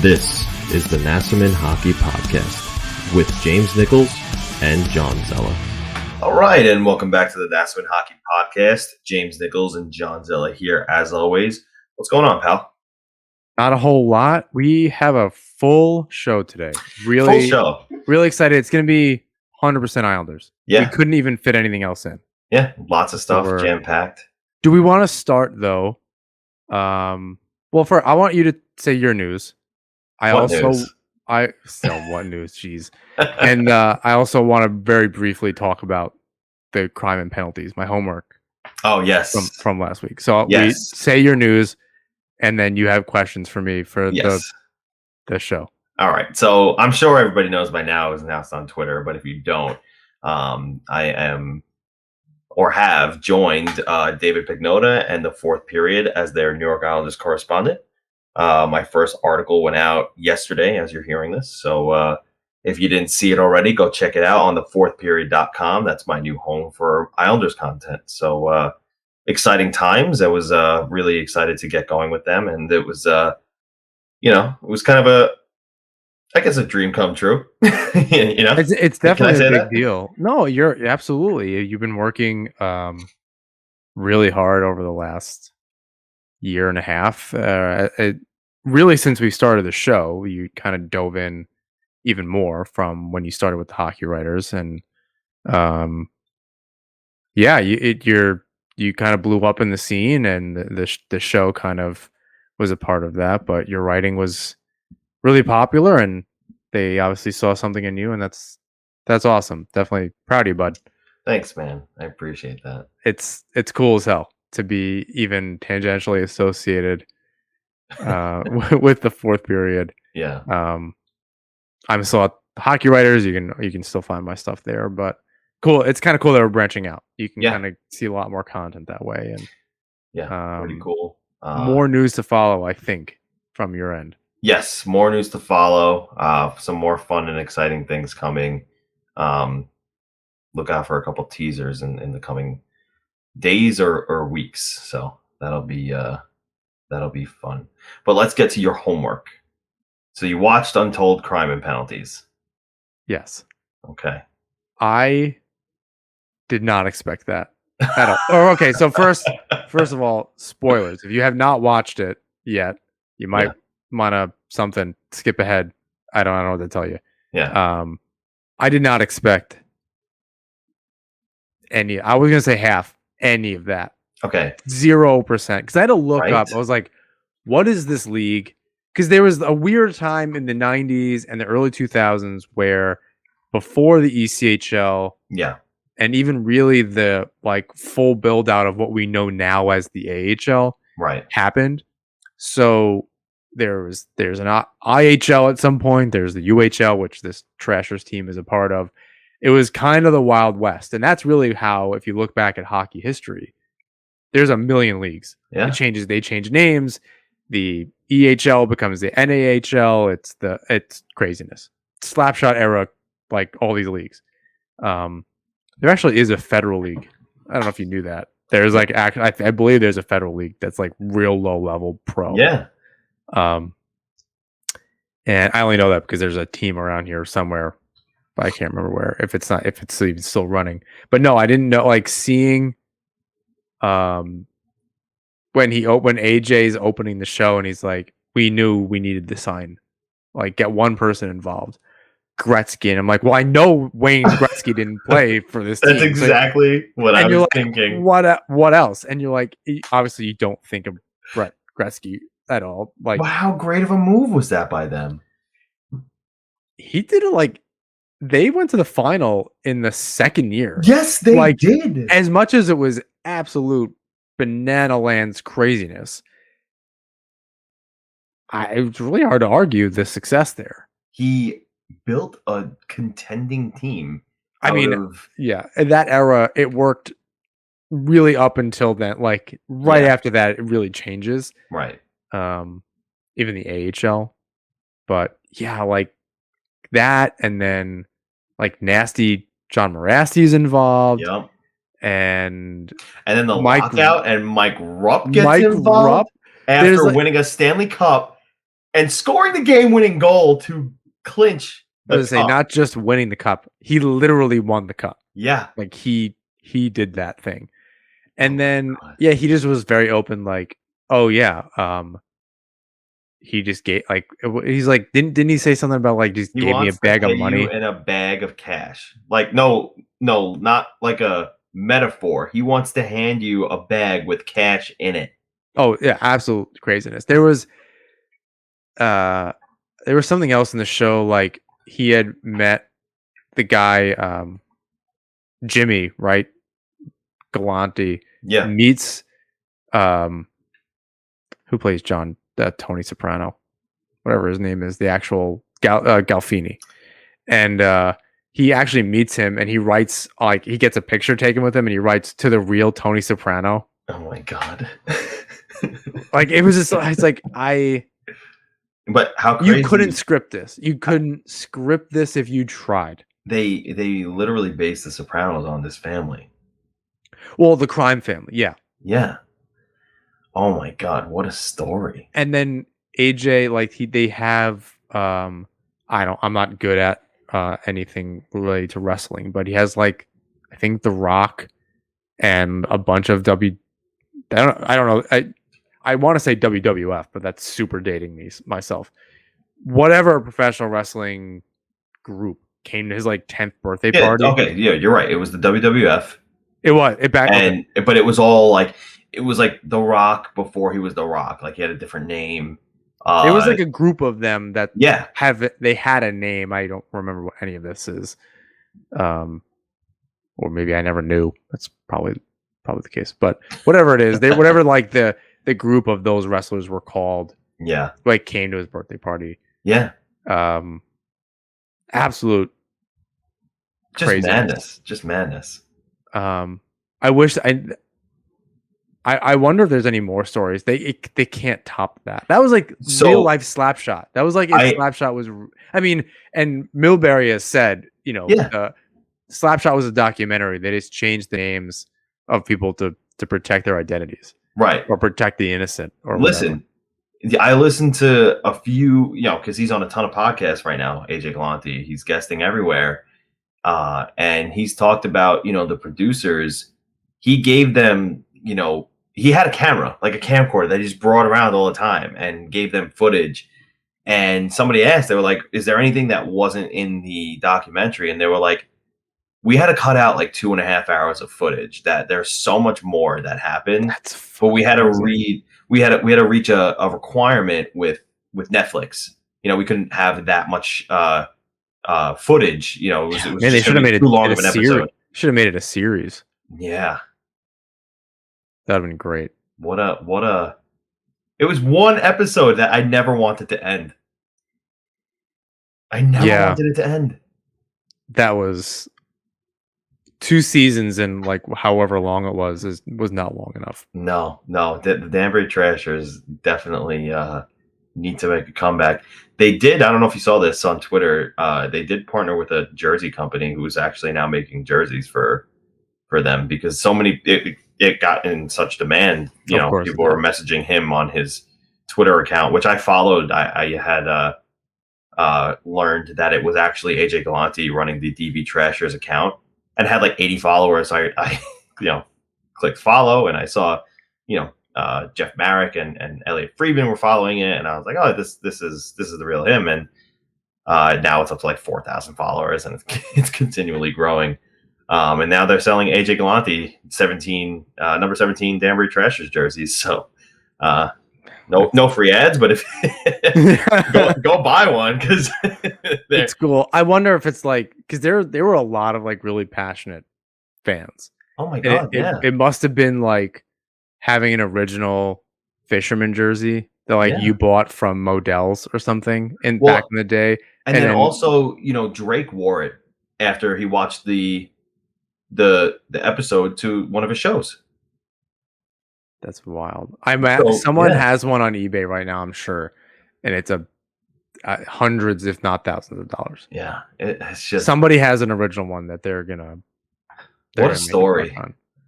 This is the Nasserman Hockey Podcast with James Nichols and John Zella. All right, and welcome back to the Nasserman Hockey Podcast. James Nichols and John Zella here, as always. What's going on, pal? Not a whole lot. We have a full show today. Full show. Really excited. It's going to be 100% Islanders. Yeah. We couldn't even fit anything else in. Yeah, lots of stuff, jam-packed. Do we want to start, though? I want you to say your news. What news? What news? Jeez. And I also want to very briefly talk about the crime and penalties, my homework. Oh, yes. From last week. So yes. We say your news, and then you have questions for me for the show. All right. So I'm sure everybody knows by now, it was announced on Twitter, but if you don't, I am or have joined David Pagnotta and the Fourth Period as their New York Islanders correspondent. My first article went out yesterday as you're hearing this. So if you didn't see it already, go check it out on thefourthperiod.com. That's my new home for Islanders content. So exciting times. I was really excited to get going with them. And it was, it was kind of a dream come true. It's definitely a big deal. No, you're absolutely. You've been working really hard over the last year and a half. Really, since we started the show, you kind of dove in even more from when you started with the Hockey Writers, and you kind of blew up in the scene, and the show kind of was a part of that. But your writing was really popular, and they obviously saw something in you, and that's awesome. Definitely proud of you, bud. Thanks, man. I appreciate that. It's cool as hell to be even tangentially associated with the Fourth Period. Yeah. I'm still at Hockey Writers. You can still find my stuff there, but cool. It's kind of cool that we're branching out. You can kind of see a lot more content that way, and pretty cool. More news to follow, I think, from your end. Yes, more news to follow. Some more fun and exciting things coming. Look out for a couple teasers in the coming days or weeks. So that'll be fun. But let's get to your homework. So you watched Untold Crime and Penalties. Yes. Okay. I did not expect that at all. Okay, so first of all, spoilers. If you have not watched it yet, you might want to skip ahead. I don't know what to tell you. Yeah. I did not expect any. I was gonna say half any of that. Okay. 0%. Because I had to look up. I was like, what is this league? Because there was a weird time in the 90s and the early 2000s where before the ECHL, and even really the full build out of what we know now as the AHL, happened. So there's an IHL at some point. There's the UHL, which this Trashers team is a part of. It was kind of the Wild West, and that's really how, if you look back at hockey history, there's a million leagues. Yeah. They change names. The EHL becomes the NAHL. It's craziness. Slapshot era, like all these leagues. There actually is a federal league. I don't know if you knew that. There's I believe there's a federal league that's like real low level pro. Yeah. And I only know that because there's a team around here somewhere, but I can't remember where. If it's even still running. But no, I didn't know. Seeing when AJ's opening the show and he's like, we knew we needed to sign, get one person involved, Gretzky, and I'm like, well, I know Wayne Gretzky didn't play for this team. That's exactly what I was thinking. What else? And you're like, obviously you don't think of Brett Gretzky at all. Well, how great of a move was that by them? He did it they went to the final in the second year. Yes, they did. As much as it was absolute banana lands craziness, it was really hard to argue the success there. He built a contending team. In that era, it worked really up until then. After that, it really changes. Right. Even the AHL, but that, and then nasty John Morasti's involved. Yep. And then the lockout, and Mike Rupp gets involved after winning a Stanley Cup and scoring the game-winning goal to clinch the cup. Not just winning the cup, he literally won the cup. Yeah, like he did that thing, and then he just was very open. Like, oh yeah, he just gave he's like, didn't he say something about like just gave me a bag of money and a bag of cash? Like, no, not like a metaphor. He wants to hand you a bag with cash in it. Oh yeah, absolute craziness. There was something else in the show. Like, he had met the guy, Jimmy, right? Galante. Yeah. Meets who plays John, Tony Soprano, whatever his name is, the actual Galfini. And he actually meets him, and he writes, like, he gets a picture taken with him, and he writes, "To the real Tony Soprano." Oh my God. Like, it was just, it's like, but how crazy. You couldn't script this. You couldn't script this if you tried. They literally based the Sopranos on this family. Well, the crime family, yeah. Yeah. Oh my God, what a story. And then AJ, like, they have I'm not good at anything related to wrestling, but he has, like, I think The Rock and a bunch of I don't know. I want to say WWF, but that's super dating myself. Whatever professional wrestling group came to his, like, 10th birthday party. Okay, yeah, you're right. It was the WWF. It was but it was all like, it was like The Rock before he was The Rock. Like, he had a different name. It was like a group of them that they had a name. I don't remember what any of this is. Or maybe I never knew. That's probably the case. But whatever it is, whatever like the group of those wrestlers were called. Yeah. Like, came to his birthday party. Yeah. Absolute craziness. Just madness. I wish I wonder if there's any more stories. They can't top that. That was like real life Slapshot. That was like, if Slapshot was, I mean, and Milbury has said, Slapshot was a documentary. They just changed the names of people to protect their identities, right, or protect the innocent. Or listen, whatever. I listened to a few, because he's on a ton of podcasts right now. AJ Galante, he's guesting everywhere, and he's talked about the producers. He gave them, he had a camera, like a camcorder that he just brought around all the time and gave them footage. And somebody asked, they were like, "Is there anything that wasn't in the documentary?" And they were like, "We had to cut out like 2.5 hours of footage. That there's so much more that happened, but we had to we had to reach a requirement with Netflix. We couldn't have that much footage. It was they should have made it too long of an episode. Should have made it a series. Yeah, that'd have been great. What a! It was one episode that I never wanted to end. I never wanted it to end. That was 2 seasons and like however long it was not long enough. No. The Danbury Trashers definitely need to make a comeback. They did. I don't know if you saw this on Twitter. They did partner with a jersey company who's actually now making jerseys for them, because so many it got in such demand. People were messaging him on his Twitter account, which I followed. I had learned that it was actually AJ Galante running the DB Trashers account, and had like 80 followers. I clicked follow, and I saw Jeff Marek and Elliot Friedman were following it, and I was like, oh, this is the real him. And now it's up to like 4,000 followers, and it's continually growing. And now they're selling AJ Galante number 17 Danbury Trashers jerseys. So no free ads, but if go buy one, because it's cool. I wonder if it's like, because there were a lot of like really passionate fans. Oh my God, it must have been like having an original fisherman jersey that you bought from Modell's or something back in the day. And then also, Drake wore it after he watched the episode to one of his shows. That's wild. Someone has one on eBay right now, I'm sure, and it's hundreds, if not thousands of dollars. Yeah, it's just, somebody has an original one that they're gonna. What a story!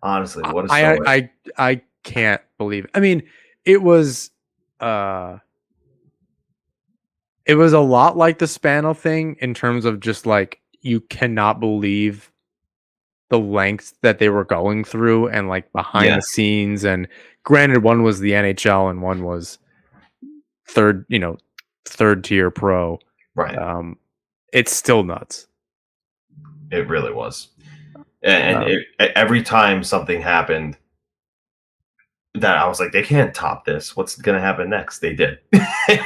Honestly, what a story! I can't believe it. I mean, it was It was a lot like the Spano thing in terms of just like you cannot believe the lengths that they were going through and like behind the scenes. And granted, one was the NHL and one was third tier pro. Right. It's still nuts. It really was. And every time something happened that I was like, they can't top this. What's going to happen next? They did.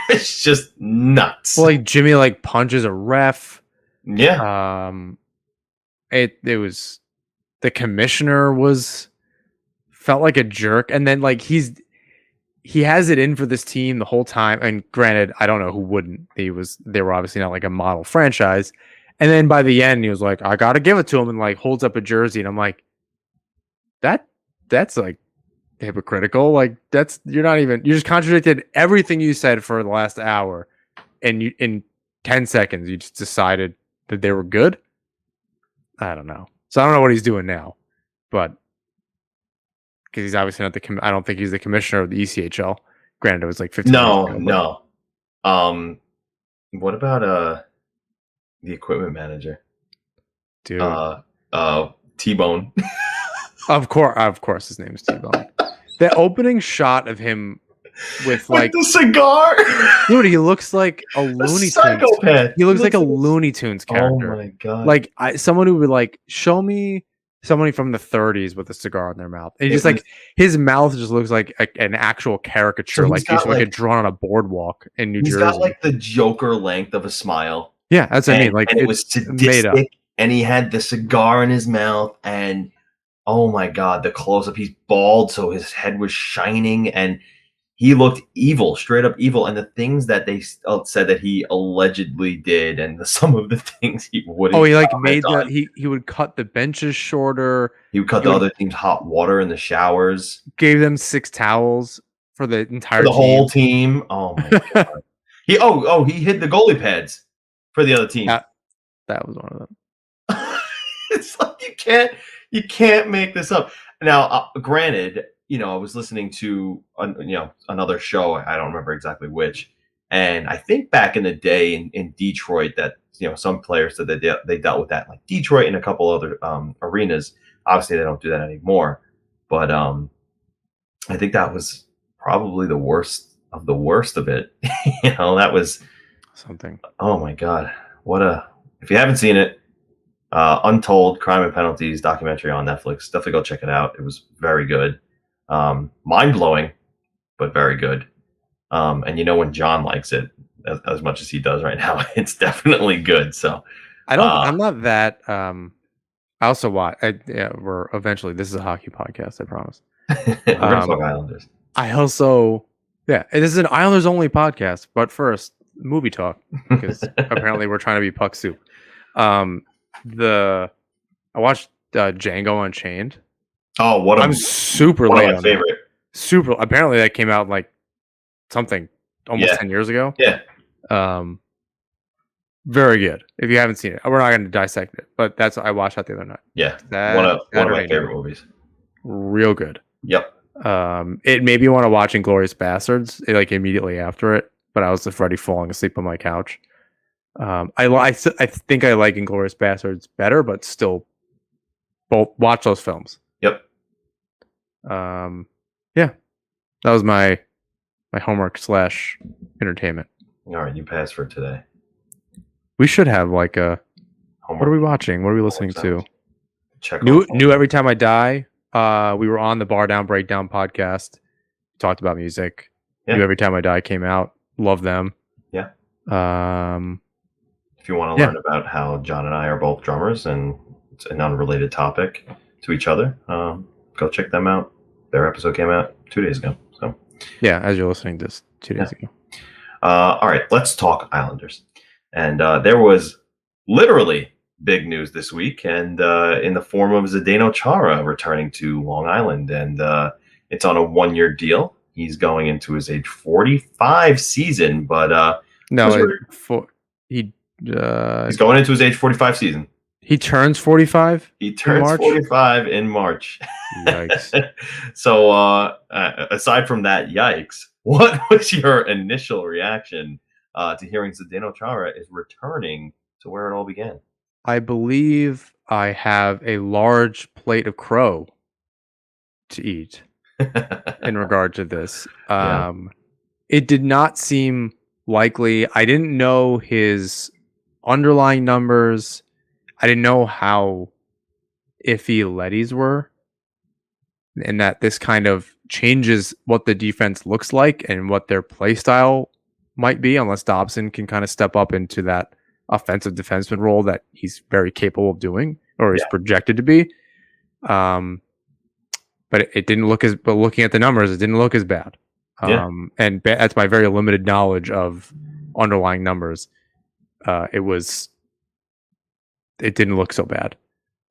It's just nuts. Well, like Jimmy like punches a ref. Yeah. It was the commissioner felt like a jerk, and then like he has it in for this team the whole time. And granted, I don't know who wouldn't. They were obviously not like a model franchise. And then by the end, he was like, I gotta give it to him, and like holds up a jersey, and I'm like, that's like hypocritical. Like you just contradicted everything you said for the last hour, and you in 10 seconds you just decided that they were good. I don't know. So I don't know what he's doing now, but because he's obviously not I don't think he's the commissioner of the ECHL. Granted, it was like 15 years ago, no. What about the equipment manager? Dude. T-Bone. Of course his name is T-Bone. The opening shot of him with like the cigar. Dude, he looks like a Looney Tunes. He looks like a Looney Tunes character. Oh my god! Like someone who would like show me somebody from the 30s with a cigar in their mouth. And just like his mouth just looks like an actual caricature, so like he's like drawn on a boardwalk in New Jersey. He's got like the Joker length of a smile. Yeah, that's what I mean. Like and it was sadistic, and he had the cigar in his mouth, and oh my god, the close-up. He's bald, so his head was shining, and he looked evil, straight up evil. And the things that they said that he allegedly did, and some of the things he wouldn't. Oh, he like made he would cut the benches shorter. He would cut the other team's hot water in the showers. Gave them 6 towels for the entire team. Whole team. Oh my god. He hid the goalie pads for the other team. That was one of them. It's like you can't make this up. Now, granted, I was listening to another show. I don't remember exactly which, and I think back in the day in Detroit that some players said that they dealt with that, like Detroit and a couple other arenas. Obviously, they don't do that anymore, but I think that was probably the worst of it. That was something. Oh my god, if you haven't seen it, Untold Crime and Penalties documentary on Netflix. Definitely go check it out. It was very good. Mind-blowing, but very good. And when John likes it as much as he does right now, it's definitely good. So I'm not that I also watch we're eventually, this is a hockey podcast, I promise. We're gonna talk Islanders. I also this is an Islanders only podcast, but first movie talk, because apparently we're trying to be puck soup. I watched Django Unchained. Oh, I'm super late on favorite. That. Super. Apparently, that came out like something almost 10 years ago. Yeah. Very good. If you haven't seen it, we're not going to dissect it, but I watched that the other night. Yeah. One of my favorite movies. Real good. Yep. It made me want to watch Inglourious Bastards like immediately after it, but I was just already falling asleep on my couch. I think I like Inglourious Bastards better, but still, both watch those films. Yep. Yeah, that was my homework / entertainment. All right, you passed for today. We should have like a homework. What are we watching? What are we listening to? Check New Every Time I Die. We were on the Bar Down Breakdown podcast. Talked about music. Yeah. New Every Time I Die came out. Love them. Yeah. If you want to learn about how John and I are both drummers and it's an unrelated topic to each other, go check them out. Their episode came out 2 days ago. So yeah, as you're listening to this 2 days ago. All right, let's talk Islanders. And there was literally big news this week, and in the form of Zdeno Chara returning to Long Island, and it's on a 1-year deal. He's going into his age 45 season, but he's going into his age 45 season. He turns 45? He turns 45 in March. Yikes. So aside from that, yikes, what was your initial reaction to hearing Zdeno Chara is returning to where it all began. I believe I have a large plate of crow to eat in regard to this. It did not seem likely. I didn't know his underlying numbers. I didn't know how iffy Leddy's were, and that this kind of changes what the defense looks like and what their play style might be, unless Dobson can kind of step up into that offensive defenseman role that he's very capable of doing, or is projected to be. But it didn't look as. But looking at the numbers, it didn't look as bad. And that's my very limited knowledge of underlying numbers. It didn't look so bad.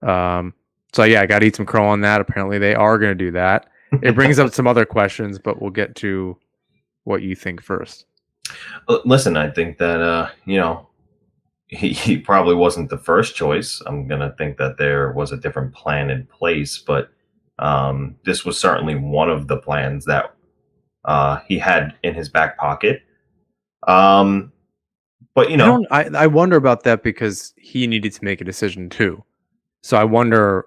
So yeah, I got to eat some crow on that. Apparently they are going to do that. It brings up some other questions, but we'll get to what you think first. Listen, I think that, he probably wasn't the first choice. I'm going to think that there was a different plan in place, but this was certainly one of the plans that he had in his back pocket. But, I wonder about that because he needed to make a decision too. So I wonder,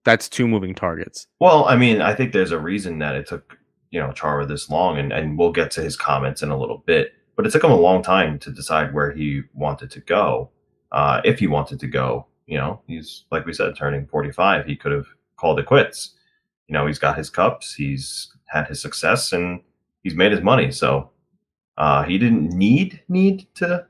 that's two moving targets. Well, I mean, I think there's a reason that it took, Chara this long, and we'll get to his comments in a little bit. But it took him a long time to decide where he wanted to go, if he wanted to go. He's, like we said, turning 45. He could have called it quits. He's got his cups. He's had his success, and he's made his money. So he didn't need to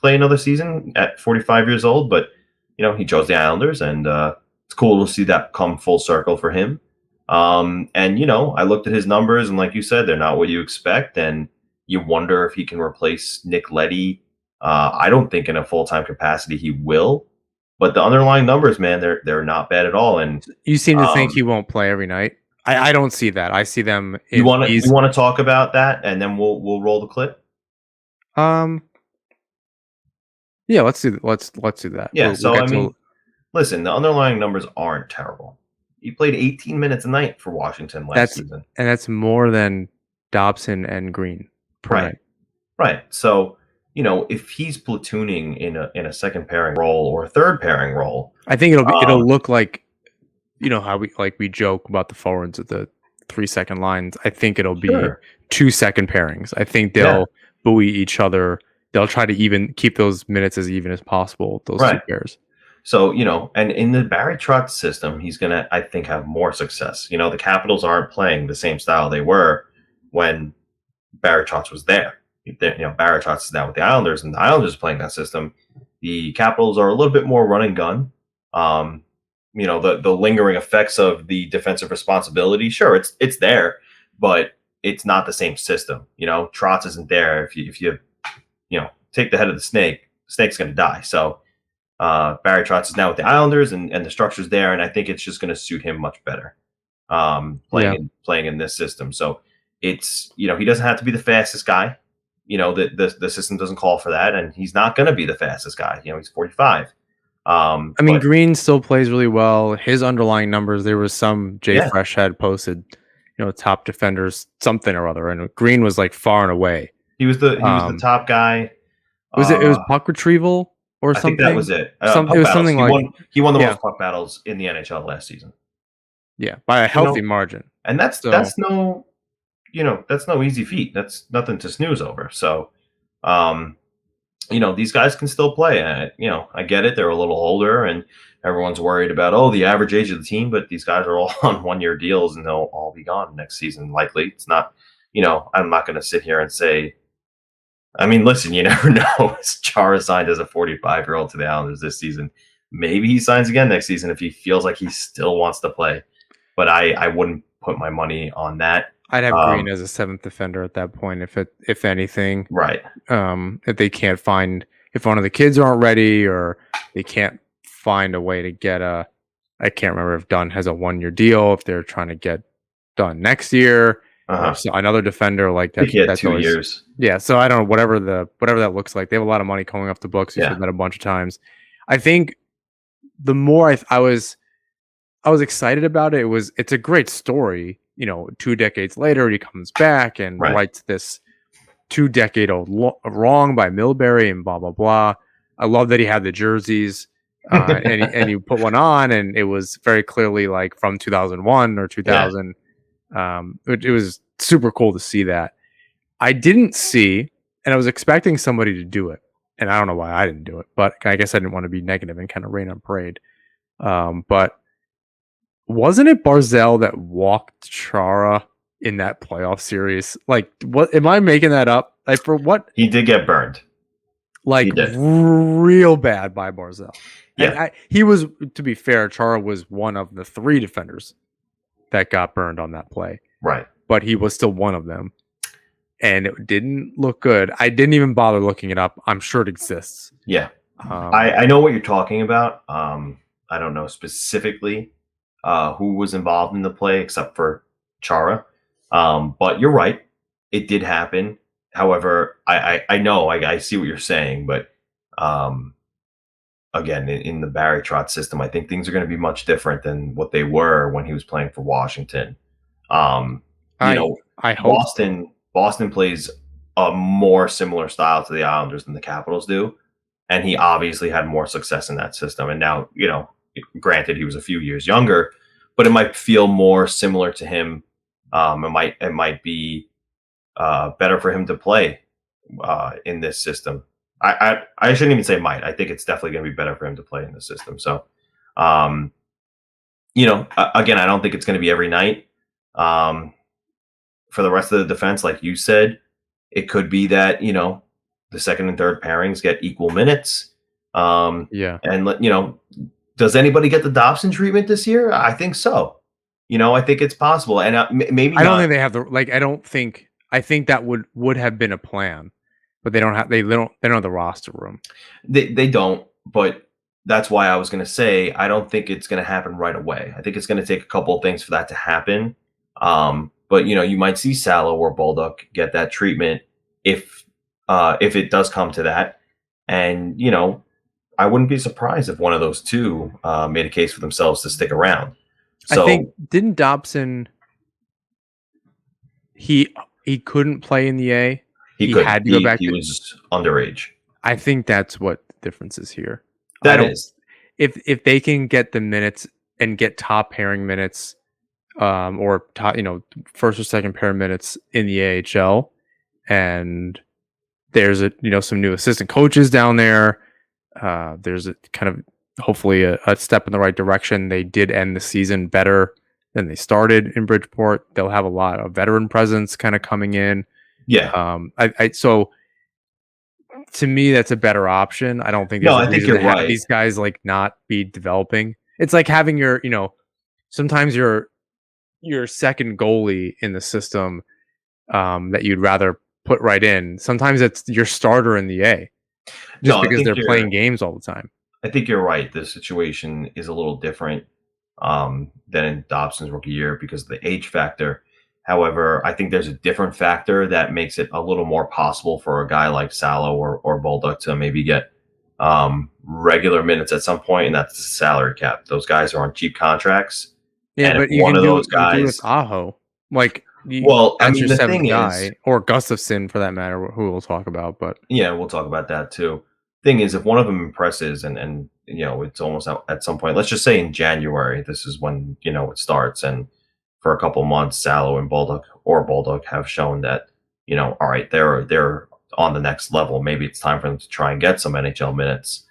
play another season at 45 years old. But, he chose the Islanders, and it's cool to see that come full circle for him. And, I looked at his numbers, and like you said, they're not what you expect. And you wonder if he can replace Nick Leddy. I don't think in a full-time capacity he will. But the underlying numbers, man, they're not bad at all. And you seem to think he won't play every night. I don't see that. I see them. You want to talk about that, and then we'll roll the clip. Yeah, let's do that. Yeah. Listen, the underlying numbers aren't terrible. He played 18 minutes a night for Washington last season, and that's more than Dobson and Green per night. Right. So, if he's platooning in a second pairing role or a third pairing role, I think it'll look like, how we joke about the forwards at the 3-second lines. I think it'll be 2 second pairings. I think they'll buoy each other. They'll try to even keep those minutes as even as possible. Those two pairs. So, and in the Barry Trotz system, he's going to, I think, have more success. The Capitals aren't playing the same style they were when Barry Trotz was there. Barry Trotz is now with the Islanders, and the Islanders playing that system. The Capitals are a little bit more run and gun. The lingering effects of the defensive responsibility, sure, it's there, but it's not the same system. Trotz isn't there. If you take the head of the snake's going to die. So Barry Trotz is now with the Islanders, and the structure's there, and I think it's just going to suit him much better playing in this system. So it's, he doesn't have to be the fastest guy. The system doesn't call for that, and he's not going to be the fastest guy. He's 45. Green still plays really well. His underlying numbers, there was some Fresh had posted, top defenders, something or other, and Green was far and away. He was the top guy. It was puck retrieval or something? I think that was it. It was something he won the most puck battles in the NHL last season. Yeah, by a healthy margin. And that's no easy feat. That's nothing to snooze over. So, these guys can still play. I get it. They're a little older, and everyone's worried about, the average age of the team, but these guys are all on 1-year deals, and they'll all be gone next season. Likely. It's not, I'm not going to sit here and say, listen, you never know. Chara signed as a 45-year-old to the Islanders this season. Maybe he signs again next season if he feels like he still wants to play. But I wouldn't put my money on that. I'd have Green as a 7th defender at that point, if anything. Right. If they can't find, if one of the kids aren't ready, or they can't find a way to get I can't remember if Dunn has a 1-year deal, if they're trying to get Dunn next year. So another defender like that. He had 2 years. Yeah. So I don't know, whatever that looks like. They have a lot of money coming off the books. You said that a bunch of times. I think the more I was excited about it. It's a great story. 2 decades later, he comes back and writes this 2-decade-old wrong by Milbury and blah, blah, blah. I love that he had the jerseys and you put one on and it was very clearly like from 2001 or 2000. It was super cool to see that. I didn't see, and I was expecting somebody to do it. And I don't know why I didn't do it, but I guess I didn't want to be negative and kind of rain on parade. But wasn't it Barzal that walked Chara in that playoff series? Like, what am I making that up? Like, for what? He did get burned. Like, real bad by Barzal. Yeah. And he was, to be fair, Chara was one of the 3 defenders that got burned on that play. Right. But he was still one of them. And it didn't look good. I didn't even bother looking it up. I'm sure it exists. Yeah. I know what you're talking about. I don't know specifically who was involved in the play except for Chara. But you're right. It did happen. However, I know, I see what you're saying. But again, in the Barry Trotz system, I think things are going to be much different than what they were when he was playing for Washington. I hope Boston plays a more similar style to the Islanders than the Capitals do. And he obviously had more success in that system. And now, granted, he was a few years younger, but it might feel more similar to him. It might be better for him to play in this system. I shouldn't even say might. I think it's definitely going to be better for him to play in this system. So, again, I don't think it's going to be every night. For the rest of the defense, like you said, it could be that, the second and third pairings get equal minutes. And, does anybody get the Dobson treatment this year? I think so. I think it's possible. And maybe I don't think they have I think that would have been a plan, but they don't have the roster room. They don't, but that's why I was going to say, I don't think it's going to happen right away. I think it's going to take a couple of things for that to happen. But you might see Salo or Bolduc get that treatment if it does come to that. And I wouldn't be surprised if one of those two made a case for themselves to stick around. So, I think didn't Dobson he couldn't play in the A. He had to go back. He was underage. I think that's what the difference is here. That is, if they can get the minutes and get top pairing minutes. Or top, first or second pair minutes in the AHL, and there's some new assistant coaches down there. There's a kind of hopefully a step in the right direction. They did end the season better than they started in Bridgeport. They'll have a lot of veteran presence kind of coming in. Yeah. So to me, that's a better option. I don't think. I think you're right. These guys not be developing. It's like having your sometimes your second goalie in the system that you'd rather put right in. Sometimes it's your starter in the A, because they're playing games all the time. I think you're right. The situation is a little different than in Dobson's rookie year because of the age factor. However, I think there's a different factor that makes it a little more possible for a guy like Salo or Bolduc to maybe get regular minutes at some point, and that's the salary cap. Those guys are on cheap contracts. Yeah, but you can do it with Aho. That's your the 7th thing guy, is, or Gustafsson for that matter, who we'll talk about. But yeah, we'll talk about that too. Thing is, if one of them impresses, and it's almost at some point. Let's just say in January, this is when it starts, and for a couple months, Salo and Bolduc have shown that all right, they're on the next level. Maybe it's time for them to try and get some NHL minutes.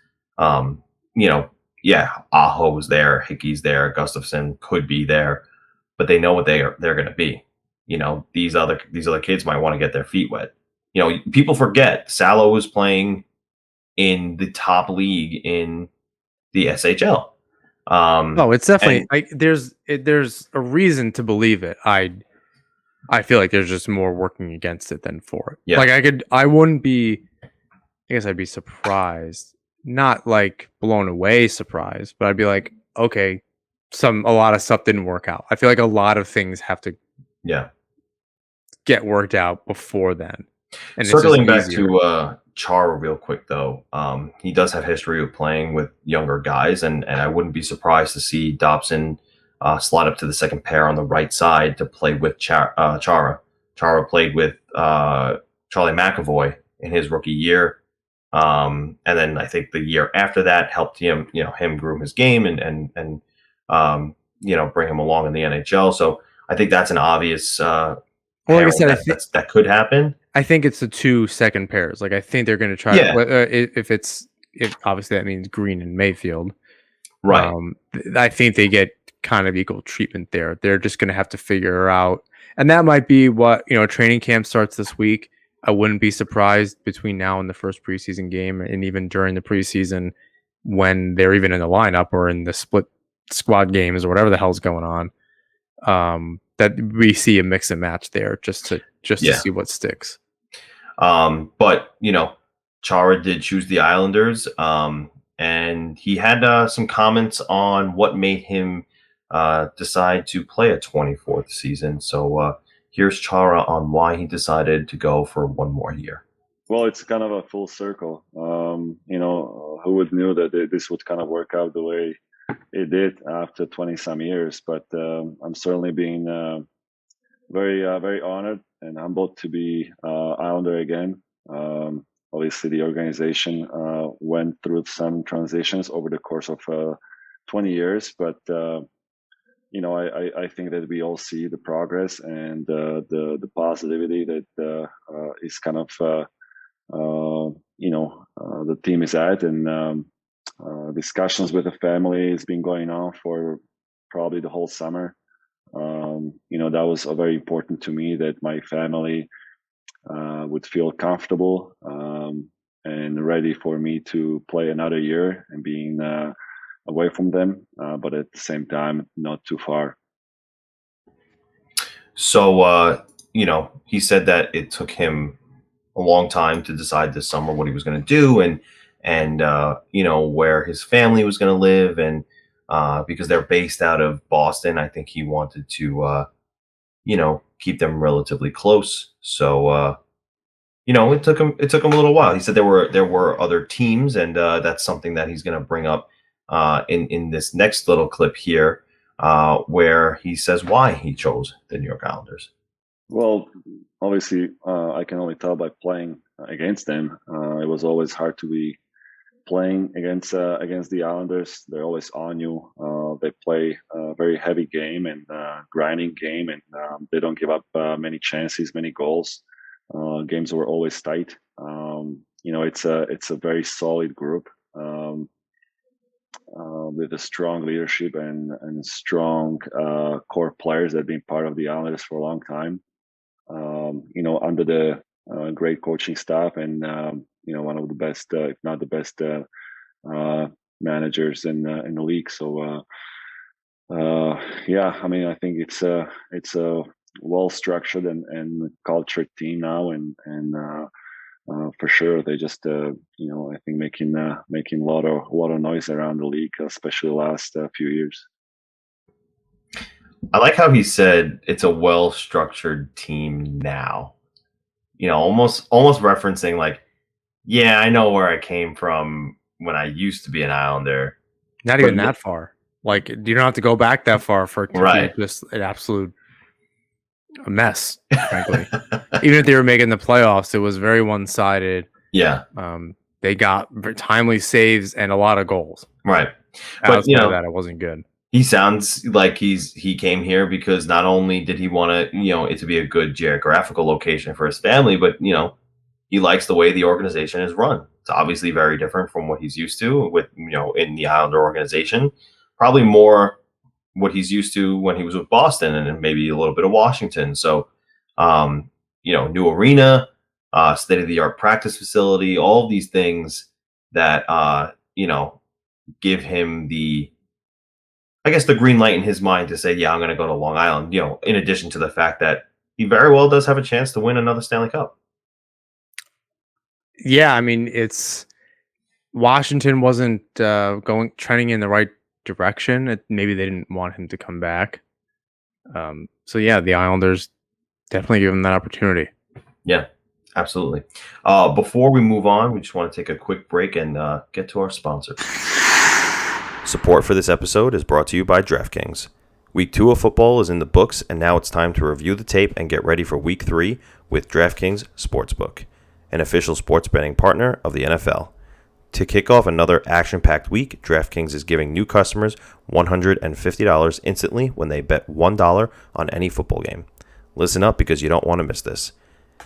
Yeah, Aho was there, Hickey's there, Gustafsson could be there, but they know what they're going to be. These other kids might want to get their feet wet. People forget Salo was playing in the top league in the SHL. It's definitely there's a reason to believe it. I feel like there's just more working against it than for it. Yeah. I wouldn't be. I guess I'd be surprised. Not blown away surprised, but I'd be like, okay, a lot of stuff didn't work out. I feel like a lot of things have to get worked out before then. And circling back to Chara real quick though, he does have history of playing with younger guys, and I wouldn't be surprised to see Dobson slide up to the second pair on the right side to play with Chara. Chara played with Charlie McAvoy in his rookie year. And then I think the year after that helped him groom his game and bring him along in the NHL. So I think that's an obvious like I said, that could happen. I think it's the 2 second pairs. Like I think they're going to try. If obviously that means Green and Mayfield, right? I think they get kind of equal treatment there. They're just going to have to figure out, and that might be what training camp starts this week. I wouldn't be surprised between now and the first preseason game, and even during the preseason when they're even in the lineup or in the split squad games or whatever the hell's going on. That we see a mix and match there just to see what sticks. But Chara did choose the Islanders, and he had some comments on what made him decide to play a 24th season. So here's Chara on why he decided to go for one more year. Well, it's kind of a full circle. Who would knew that this would kind of work out the way it did after 20 some years, but I'm certainly being very, very honored and humbled to be Islander again. Obviously, the organization went through some transitions over the course of 20 years, but I think that we all see the progress and the positivity that is kind of the team is at, and discussions with the family has been going on for probably the whole summer. That was very important to me, that my family would feel comfortable and ready for me to play another year and being away from them, but at the same time, not too far. So, he said that it took him a long time to decide this summer what he was going to do and where his family was going to live. And because they're based out of Boston, I think he wanted to, keep them relatively close. So, it took him a little while. He said there were other teams, and that's something that he's going to bring up in this next little clip here, where he says why he chose the New York Islanders. Well, obviously, I can only tell by playing against them. It was always hard to be playing against the Islanders. They're always on you. They play a very heavy game and grinding game, and they don't give up many chances, many goals. Games were always tight. It's a very solid group with a strong leadership and strong core players that have been part of the Islanders for a long time. Under the great coaching staff and one of the best, if not the best, managers in the league. So I think it's a well structured and cultured team now, and for sure they just I think making a lot of noise around the league, especially the last few years. I like how he said it's a well structured team now. Almost referencing like, yeah, I know where I came from when I used to be an Islander. Not even that far. Like, you don't have to go back that far for it to be just an absolute mess, frankly. Even if they were making the playoffs, it was very one-sided. Yeah. They got timely saves and a lot of goals. Right. But that it wasn't good. He sounds like he came here because not only did he want to, it to be a good geographical location for his family, but, he likes the way the organization is run. It's obviously very different from what he's used to with, in the Islander organization. Probably more what he's used to when he was with Boston and maybe a little bit of Washington. So, new arena, state-of-the-art practice facility, all of these things that, give him the green light in his mind to say, yeah, I'm going to go to Long Island, in addition to the fact that he very well does have a chance to win another Stanley Cup. Yeah, I mean, Washington wasn't trending in the right direction. Maybe they didn't want him to come back. So yeah, the Islanders definitely give him that opportunity. Yeah, absolutely. Before we move on, we just want to take a quick break and get to our sponsor. Support for this episode is brought to you by DraftKings. Week 2 of football is in the books, and now it's time to review the tape and get ready for Week 3, with DraftKings Sportsbook, an official sports betting partner of the NFL. To kick off another action-packed week, DraftKings is giving new customers $150 instantly when they bet $1 on any football game. Listen up because you don't want to miss this.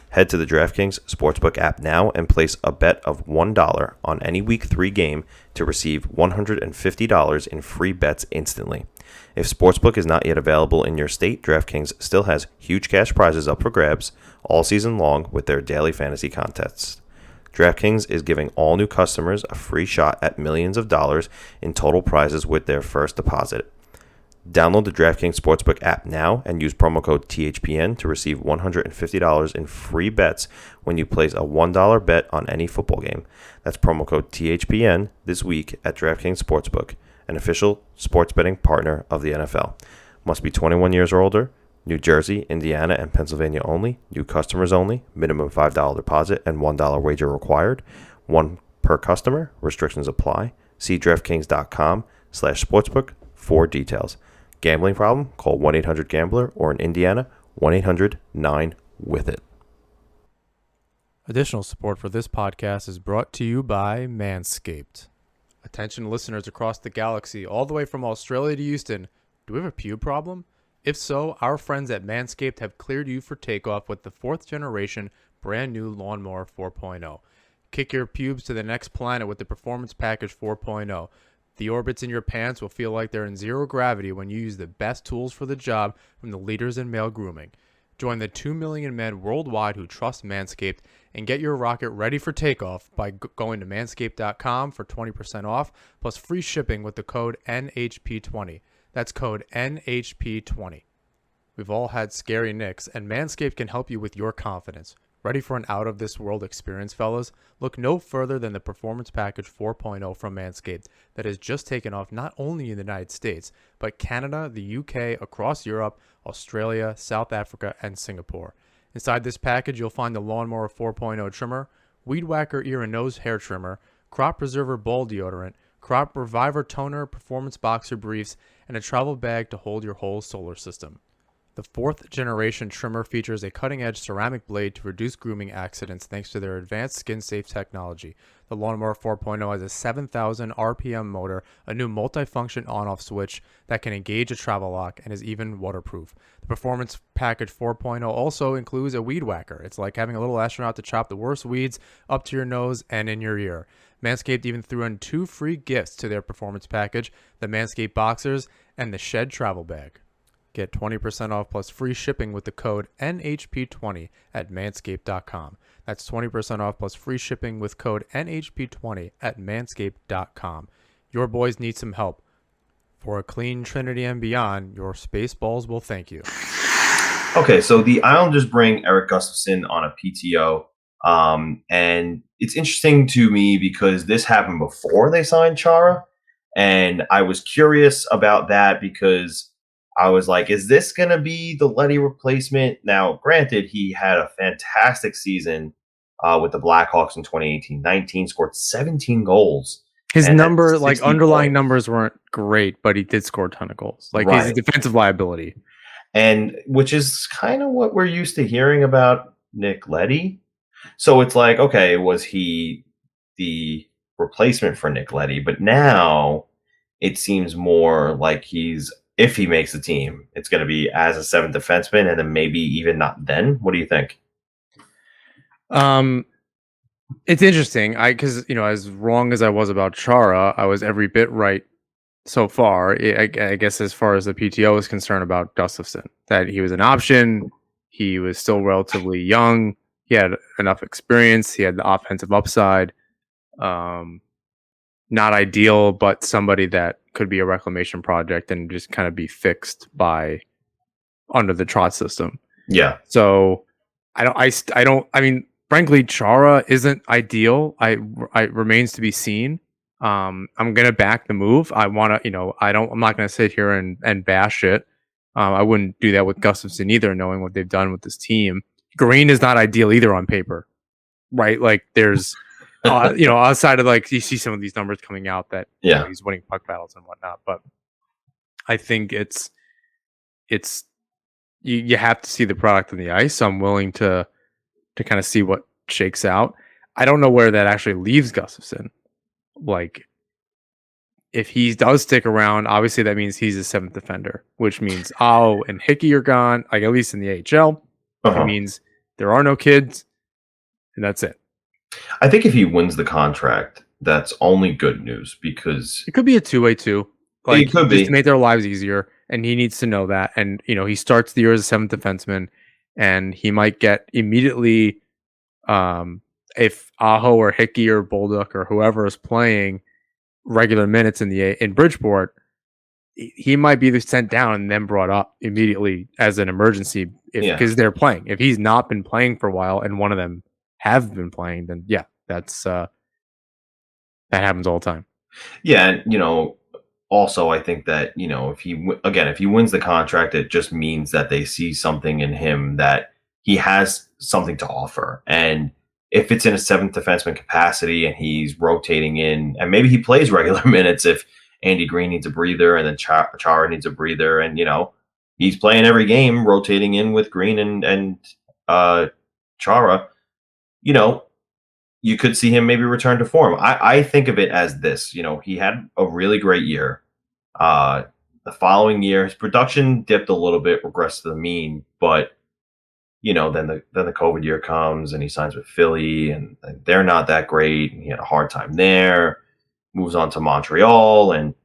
Head to the DraftKings Sportsbook app now and place a bet of $1 on any Week 3 game to receive $150 in free bets instantly. If Sportsbook is not yet available in your state, DraftKings still has huge cash prizes up for grabs all season long with their daily fantasy contests. DraftKings is giving all new customers a free shot at millions of dollars in total prizes with their first deposit. Download the DraftKings Sportsbook app now and use promo code THPN to receive $150 in free bets when you place a $1 bet on any football game. That's promo code THPN this week at DraftKings Sportsbook, an official sports betting partner of the NFL. Must be 21 years or older. New Jersey, Indiana, and Pennsylvania only. New customers only. Minimum $5 deposit and $1 wager required. One per customer. Restrictions apply. See DraftKings.com/sportsbook for details. Gambling problem? Call 1-800-GAMBLER or in Indiana, 1-800-9-WITH-IT. Additional support for this podcast is brought to you by Manscaped. Attention listeners across the galaxy, all the way from Australia to Houston. Do we have a pube problem? If so, our friends at Manscaped have cleared you for takeoff with the 4th generation brand new Lawnmower 4.0. Kick your pubes to the next planet with the Performance Package 4.0. The orbits in your pants will feel like they're in zero gravity when you use the best tools for the job from the leaders in male grooming. Join the 2 million men worldwide who trust Manscaped and get your rocket ready for takeoff by going to manscaped.com for 20% off plus free shipping with the code NHP20. That's code NHP20. We've all had scary nicks, and Manscaped can help you with your confidence. Ready for an out-of-this-world experience, fellas? Look no further than the Performance Package 4.0 from Manscaped that has just taken off not only in the United States, but Canada, the UK, across Europe, Australia, South Africa, and Singapore. Inside this package, you'll find the Lawnmower 4.0 trimmer, Weed Whacker ear and nose hair trimmer, Crop Preserver ball deodorant, Crop Reviver toner, performance boxer briefs, and a travel bag to hold your whole solar system. The 4th generation trimmer features a cutting-edge ceramic blade to reduce grooming accidents thanks to their advanced skin-safe technology. The Lawnmower 4.0 has a 7,000 RPM motor, a new multi-function on-off switch that can engage a travel lock, and is even waterproof. The Performance Package 4.0 also includes a weed whacker. It's like having a little astronaut to chop the worst weeds up to your nose and in your ear. Manscaped even threw in 2 free gifts to their Performance Package, the Manscaped Boxers and the Shed Travel Bag. Get 20% off plus free shipping with the code NHP20 at manscaped.com. That's 20% off plus free shipping with code NHP20 at manscaped.com. Your boys need some help. For a clean Trinity and beyond, your Spaceballs will thank you. Okay, so the Islanders bring Erik Gustafsson on a PTO. And it's interesting to me because this happened before they signed Chara. And I was curious about that because I was like, is this going to be the Leddy replacement? Now, granted, he had a fantastic season with the Blackhawks in 2018-19, scored 17 goals. His number, like underlying numbers weren't great, but he did score a ton of goals. Like he's a defensive liability. And which is kind of what we're used to hearing about Nick Leddy. So it's like, okay, was he the replacement for Nick Leddy? But now it seems more like if he makes the team, it's going to be as a 7th defenseman, and then maybe even not then. What do you think? It's interesting. Because as wrong as I was about Chara, I was every bit right so far. I guess as far as the PTO is concerned about Gustafsson, that he was an option. He was still relatively young. He had enough experience. He had the offensive upside. Not ideal, but somebody that could be a reclamation project and just kind of be fixed by under the Trot system. Yeah. So I mean, frankly, Chara isn't ideal. I remains to be seen. I'm gonna back the move. I want to, I'm not gonna sit here and bash it. I wouldn't do that with Gustafsson either, knowing what they've done with this team. Green is not ideal either on paper, right? Like there's, outside of like you see some of these numbers coming out that he's winning puck battles and whatnot, but I think it's you have to see the product on the ice. So I'm willing to to kind of see what shakes out. I don't know where that actually leaves Gustafsson. Like, if he does stick around, obviously that means he's a 7th defender, which means Aho and Hickey are gone, like at least in the AHL. It means there are no kids, and that's it. I think if he wins the contract, that's only good news because it could be a two-way too. Like, it could be to make their lives easier, and he needs to know that. And he starts the year as a 7th defenseman, and he might get immediately, if Aho or Hickey or Bolduc or whoever is playing regular minutes in Bridgeport, he might be sent down and then brought up immediately as an emergency because they're playing. If he's not been playing for a while and one of them have been playing, then that's that happens all the time. Yeah, and also I think that if he wins the contract, it just means that they see something in him that he has something to offer. And if it's in a 7th defenseman capacity and he's rotating in, and maybe he plays regular minutes if Andy Green needs a breather and then Chara needs a breather, and he's playing every game, rotating in with Green and Chara, you could see him maybe return to form. I think of it as this, he had a really great year. The following year, his production dipped a little bit, regressed to the mean, but then the COVID year comes and he signs with Philly and they're not that great. And he had a hard time there, moves on to Montreal and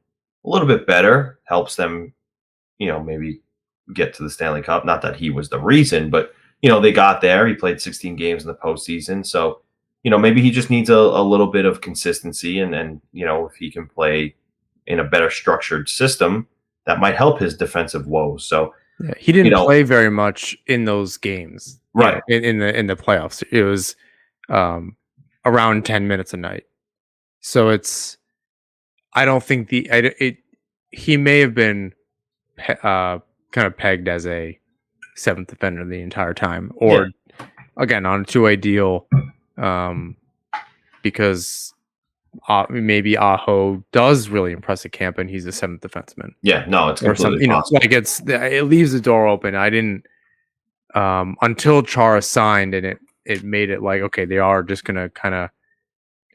a little bit better, helps them, maybe get to the Stanley Cup. Not that he was the reason, but, they got there. He played 16 games in the postseason. So, maybe he just needs a little bit of consistency and if he can play in a better structured system, that might help his defensive woes. So, yeah, he didn't play very much in those games, right? In the playoffs, it was around 10 minutes a night. So I don't think he may have been kind of pegged as a 7th defender the entire time, or again on a 2-way deal, because maybe Aho does really impress at camp and he's a 7th defenseman. Yeah, no, it's completely possible. It leaves the door open. I didn't until Chara signed, and it made it like, okay, they are just gonna kind of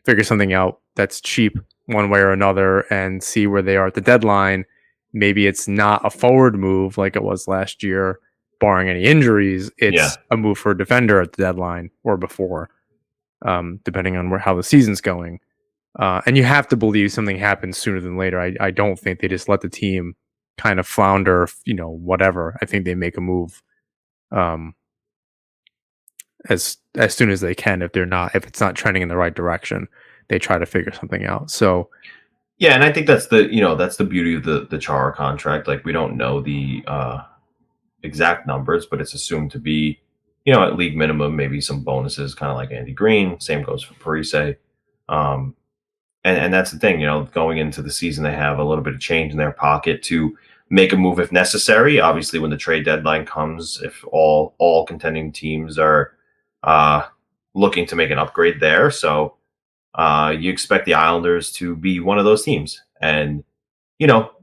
figure something out that's cheap one way or another and see where they are at the deadline. Maybe it's not a forward move like it was last year, barring any injuries. It's a move for a defender at the deadline or before, depending on how the season's going. And you have to believe something happens sooner than later. I don't think they just let the team kind of flounder, whatever. I think they make a move as soon as they can. If it's not trending in the right direction, they try to figure something out. So yeah, and I think that's the beauty of the Chara contract. Like, we don't know the exact numbers, but it's assumed to be at league minimum, maybe some bonuses, kind of like Andy Green. Same goes for Parise. And that's the thing, going into the season, they have a little bit of change in their pocket to make a move if necessary. Obviously, when the trade deadline comes, if all contending teams are looking to make an upgrade there. So you expect the Islanders to be one of those teams. And,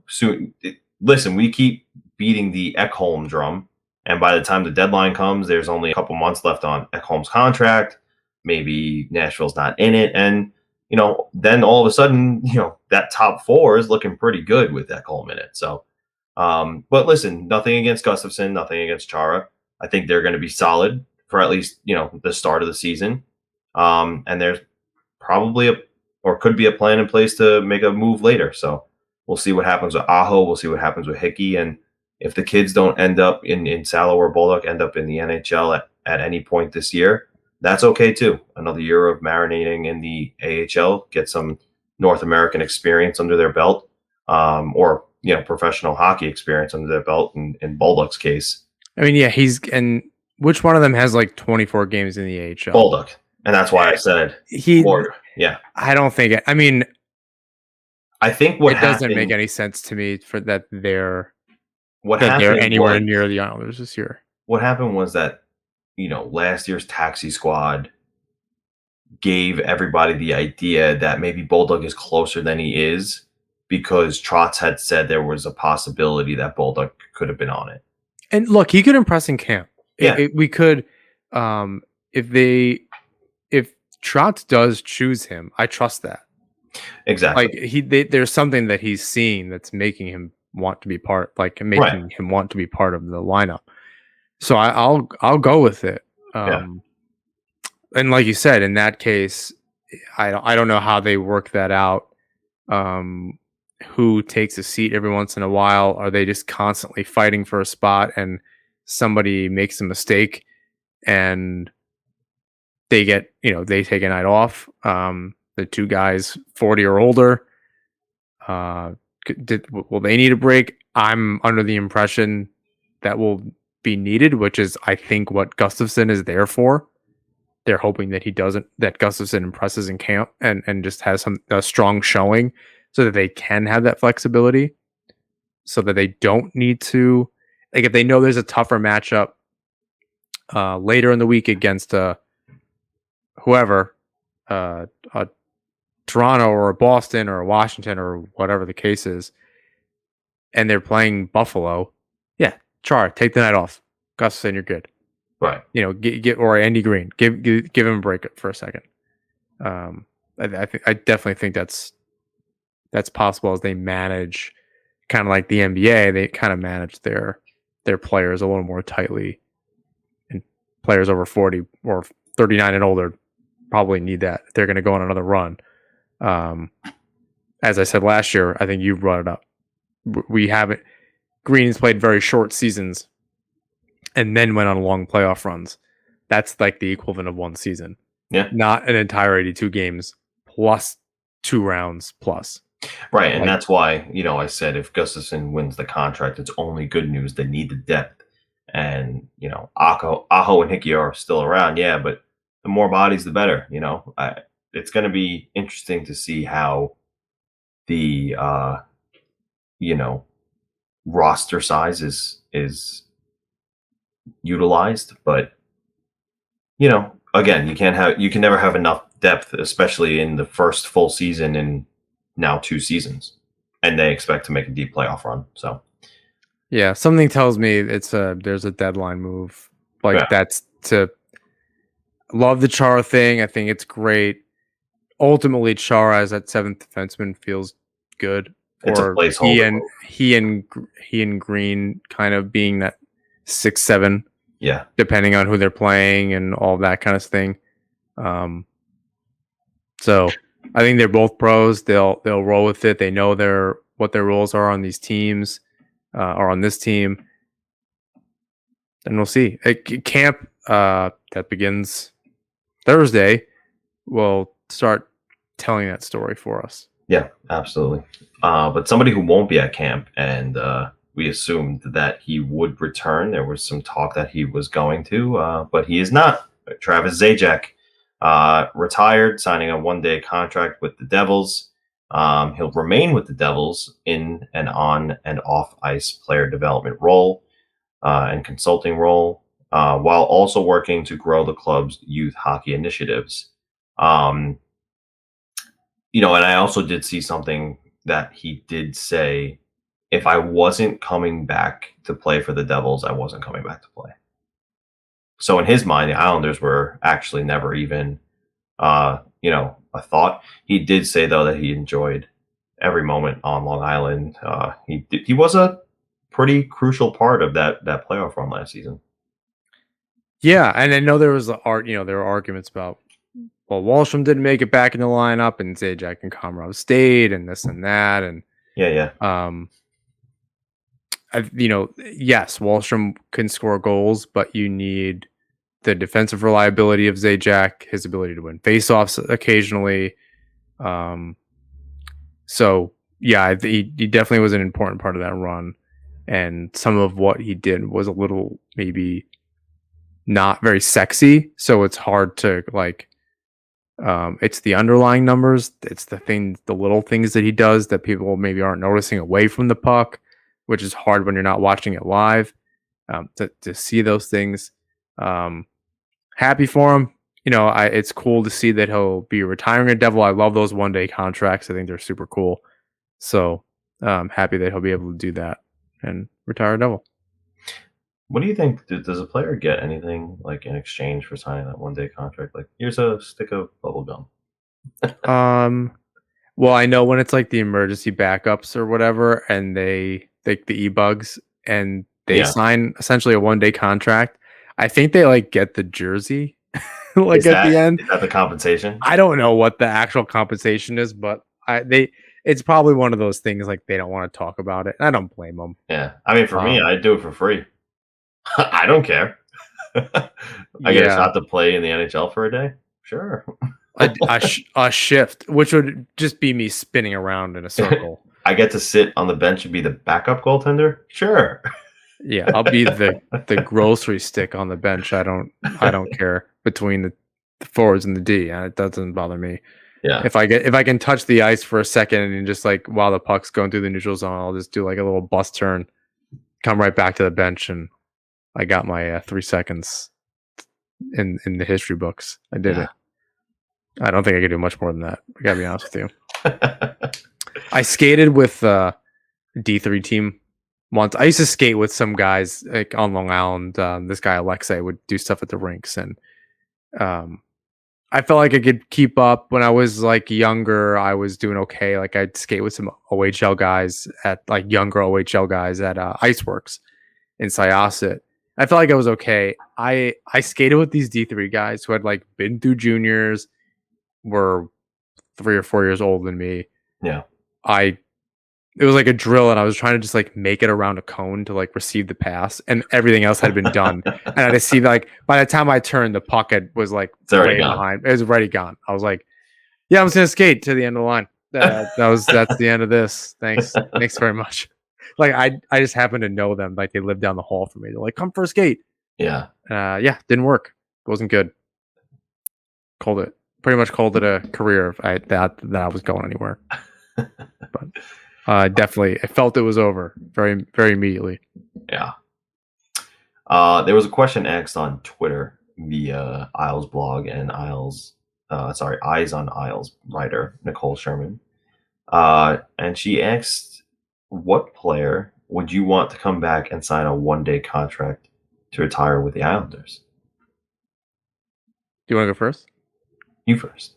soon, listen, we keep beating the Ekholm drum. And by the time the deadline comes, there's only a couple months left on Ekholm's contract. Maybe Nashville's not in it. And, then all of a sudden, that top 4 is looking pretty good with Ekholm in it. So, but listen, nothing against Gustafsson, nothing against Chara. I think they're going to be solid for at least, the start of the season. And there's probably could be a plan in place to make a move later. So we'll see what happens with Aho. We'll see what happens with Hickey. And if the kids don't end up in Salo or Bolduc, end up in the NHL at any point this year, that's okay too. Another year of marinating in the AHL, get some North American experience under their belt, or professional hockey experience under their belt. In Bolduc's case, I mean, and which one of them has like 24 games in the AHL? Bolduc, and that's why I said yeah. I don't think it. I mean, I think it doesn't make any sense to me for that they're anywhere near the Islanders this year. What happened was that last year's taxi squad gave everybody the idea that maybe Bolduc is closer than he is, because Trotz had said there was a possibility that Bolduc could have been on it. And look, he could impress in camp. Yeah. We could, if Trotz does choose him, I trust that. Exactly. Like there's something that he's seeing that's making him want to be part, him want to be part of the lineup. So I'll go with it. And like you said, in that case, I don't know how they work that out. Who takes a seat every once in a while? Are they just constantly fighting for a spot and somebody makes a mistake and they get, they take a night off? The two guys 40 or older, will they need a break? I'm under the impression that will be needed, which is, I think, what Gustafsson is there for. They're hoping that that Gustafsson impresses in camp and just has a strong showing so that they can have that flexibility, so that they don't need to, like, if they know there's a tougher matchup later in the week against whoever, a Toronto or a Boston or a Washington or whatever the case is, and they're playing Buffalo, Char, take the night off. Gustafsson, you're good. Right. Get or Andy Green, give him a break for a second. I definitely think that's possible as they manage, kind of like the NBA. They kind of manage their players a little more tightly, and players over 40 or 39 and older probably need that if they're going to go on another run. As I said last year, I think you brought it up. We haven't. Green's played very short seasons and then went on long playoff runs. That's like the equivalent of one season. Yeah. Not an entire 82 games plus 2 rounds plus. Right. And that's why, I said if Gustafsson wins the contract, it's only good news. They need the depth. And, Aho and Hickey are still around. Yeah. But the more bodies, the better. It's going to be interesting to see how the, roster size is utilized, but again, you can never have enough depth, especially in the first full season in now 2 seasons, and they expect to make a deep playoff run. So yeah, something tells me there's a deadline move that's to love the Chara thing. I think it's great. Ultimately, Chara as that 7th defenseman feels good. It's a placeholder. He and Green kind of being that 6-7. Yeah. Depending on who they're playing and all that kind of thing. So I think they're both pros. They'll roll with it. They know what their roles are on these teams, or on this team. And we'll see. Camp that begins Thursday will start telling that story for us. Yeah, absolutely. But somebody who won't be at camp, and we assumed that he would return. There was some talk that he was going to, but he is not. Travis Zajac retired, signing a 1-day contract with the Devils. He'll remain with the Devils in an on and off ice player development role and consulting role, while also working to grow the club's youth hockey initiatives. And I also did see something that he did say, if I wasn't coming back to play for the Devils, I wasn't coming back to play. So in his mind, the Islanders were actually never even, a thought. He did say, though, that he enjoyed every moment on Long Island. He was a pretty crucial part of that playoff run last season. Yeah, and I know there was there were arguments about, well, Wahlstrom didn't make it back in the lineup, and Zajac and Komarov stayed, and this and that, and yeah. Yes, Wahlstrom can score goals, but you need the defensive reliability of Zajac, his ability to win faceoffs occasionally. So yeah, he definitely was an important part of that run, and some of what he did was a little maybe not very sexy. So it's hard to it's the underlying numbers. It's the little things that he does that people maybe aren't noticing away from the puck, which is hard when you're not watching it live, to see those things. Happy for him. It's cool to see that he'll be retiring a Devil. I love those 1-day contracts. I think they're super cool. So happy that he'll be able to do that and retire a Devil. What do you think? Does a player get anything like in exchange for signing that 1 day contract? Like, here's a stick of bubble gum. Well, I know when it's like the emergency backups or whatever, and they take the e-bugs and they sign essentially a 1 day contract. I think they like get the jersey like at the end. Is that the compensation? I don't know what the actual compensation is, but it's probably one of those things like they don't want to talk about it. I don't blame them. Yeah. I mean, for me, I'd do it for free. I don't care. I get a shot to play in the NHL for a day. Sure. a shift, which would just be me spinning around in a circle. I get to sit on the bench and be the backup goaltender. Sure. Yeah, I'll be the grocery stick on the bench. I don't care between the forwards and the D. It doesn't bother me. Yeah. If I can touch the ice for a second and just like while the puck's going through the neutral zone, I'll just do like a little bus turn, come right back to the bench, and I got my 3 seconds in the history books. I did it. I don't think I could do much more than that. I gotta be honest with you. I skated with D3 team once. I used to skate with some guys like on Long Island. This guy Alexei would do stuff at the rinks, and I felt like I could keep up. When I was like younger, I was doing okay. Like I'd skate with some OHL guys at like younger OHL guys at Iceworks in Syosset. I felt like I was okay. I skated with these D3 guys who had like been through juniors, were 3 or 4 years older than me. Yeah. It was like a drill, and I was trying to just like make it around a cone to like receive the pass, and everything else had been done. And I just see like by the time I turned, the puck was like way behind. It was already gone. I was like, yeah, I'm just gonna skate to the end of the line. That's the end of this. Thanks very much. Like I just happened to know them. Like they lived down the hall from me. They're like, come for a skate. Yeah. Didn't work. It wasn't good. Pretty much called it a career if that I was going anywhere. But definitely, I felt it was over very, very immediately. Yeah. There was a question asked on Twitter via Isles blog and Eyes on Isles writer Nicole Sherman, and she asked, "What player would you want to come back and sign a 1 day contract to retire with the Islanders?" Do you want to go first? You first.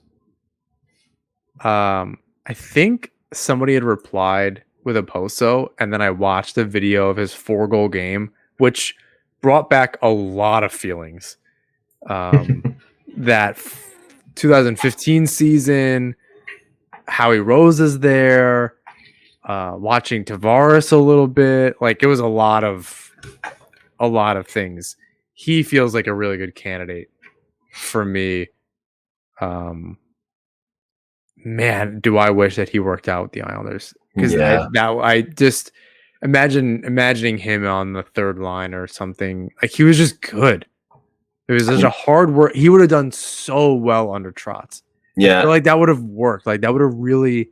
I think somebody had replied with a posto, and then I watched a video of his 4-goal game, which brought back a lot of feelings. That 2015 season, Howie Rose is there, watching Tavares a little bit. Like it was a lot of things. He feels like a really good candidate for me. Man, do I wish that he worked out with the Islanders, because I just imagining him on the third line or something. Like he was just good. It was such a hard work. He would have done so well under Trotz. Yeah, I feel like that would have worked. Like that would have really.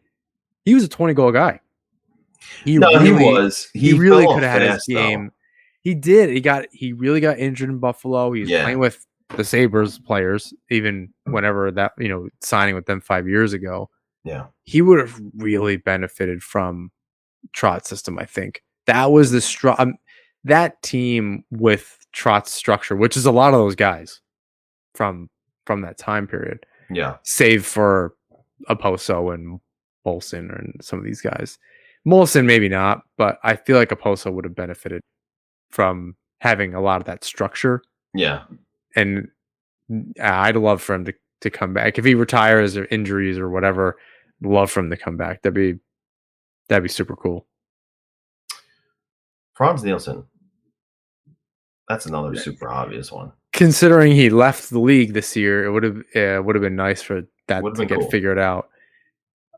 He was a 20-goal guy. He really could have had his game. Though. He did. He really got injured in Buffalo. He was playing with the Sabres players, even whenever that, signing with them 5 years ago. Yeah. He would have really benefited from Trott's system, I think. That was that team with Trott's structure, which is a lot of those guys from that time period. Yeah. Save for Oposo and Molson and some of these guys. Molson maybe not, but I feel like Oposo would have benefited from having a lot of that structure. Yeah. And I'd love for him to come back. If he retires or injuries or whatever, I'd love for him to come back. That'd be super cool. Franz Nielsen. That's another super obvious one. Considering he left the league this year, it would have been nice for that to get figured out.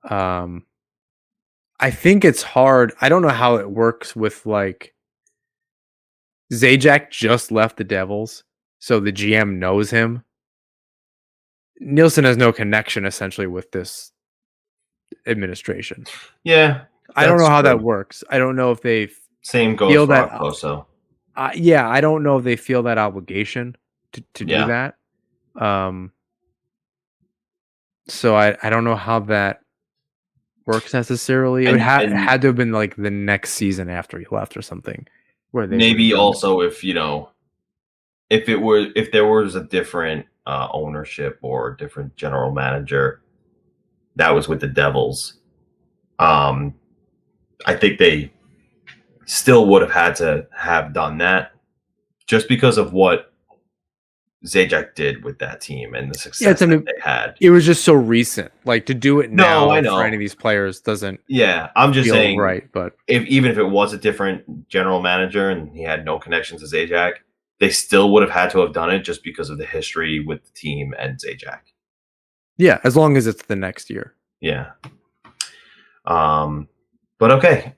I think it's hard. I don't know how it works with like Zajac just left the Devils, so the GM knows him. Nielsen has no connection essentially with this administration. Yeah. I don't know how that works. I don't know if they same goes for Oposo. I don't know if they feel that obligation to do that. So I don't know how that works necessarily. It had to have been like the next season after he left or something, maybe also if if there was a different ownership or a different general manager that was with the Devils, I think they still would have had to have done that just because of what Zajac did with that team and the success that they had. It was just so recent. Like to do it now I know. for any of these players doesn't. Yeah, I'm just saying. Right, but even if it was a different general manager and he had no connection to Zajac, they still would have had to have done it just because of the history with the team and Zajac. Yeah, as long as it's the next year. Yeah. But okay.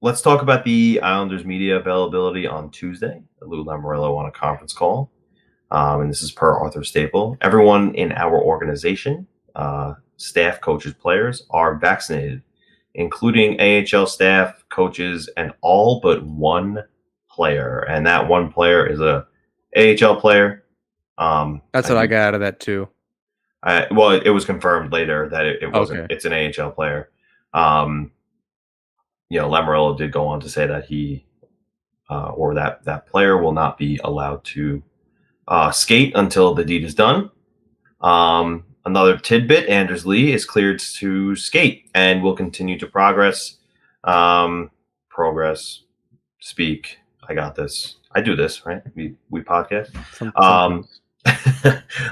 Let's talk about the Islanders media availability on Tuesday. Lou Lamoriello on a conference call. And this is per Arthur Staple. Everyone in our organization, staff, coaches, players, are vaccinated, including AHL staff, coaches, and all but one player. And that one player is a AHL player. That's what I got out of that too. Well, it was confirmed later that it wasn't. Okay. It's an AHL player. Lamoriello did go on to say that he or that player will not be allowed to skate until the deed is done. Another tidbit: Anders Lee is cleared to skate and will continue to progress. Speak. I got this. I do this, right? We podcast.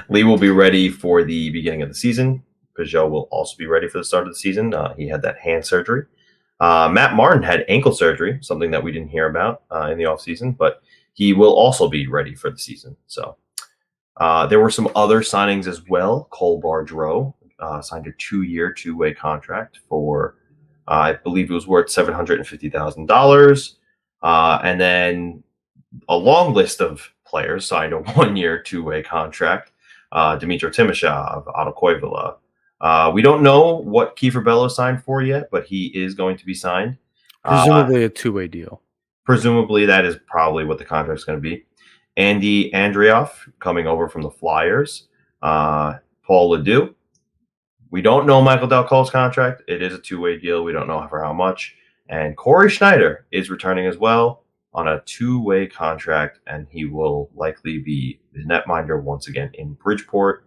Lee will be ready for the beginning of the season. Peugeot will also be ready for the start of the season. He had that hand surgery. Matt Martin had ankle surgery, something that we didn't hear about in the offseason, but he will also be ready for the season. So there were some other signings as well. Cole Bardreau signed a 2-year, 2-way contract for, I believe it was worth $750,000. And then a long list of players signed a 1-year, 2-way contract. Dmitry Timashov, Otto Koivula. We don't know what Kiefer Bellow signed for yet, but he is going to be signed. Presumably a 2-way deal. Presumably that is probably what the contract is going to be. Andy Andrioff coming over from the Flyers. Paul Ledoux. We don't know Michael Dal Cole's contract. It is a 2-way deal. We don't know for how much. And Corey Schneider is returning as well on a 2-way contract, and he will likely be the netminder once again in Bridgeport.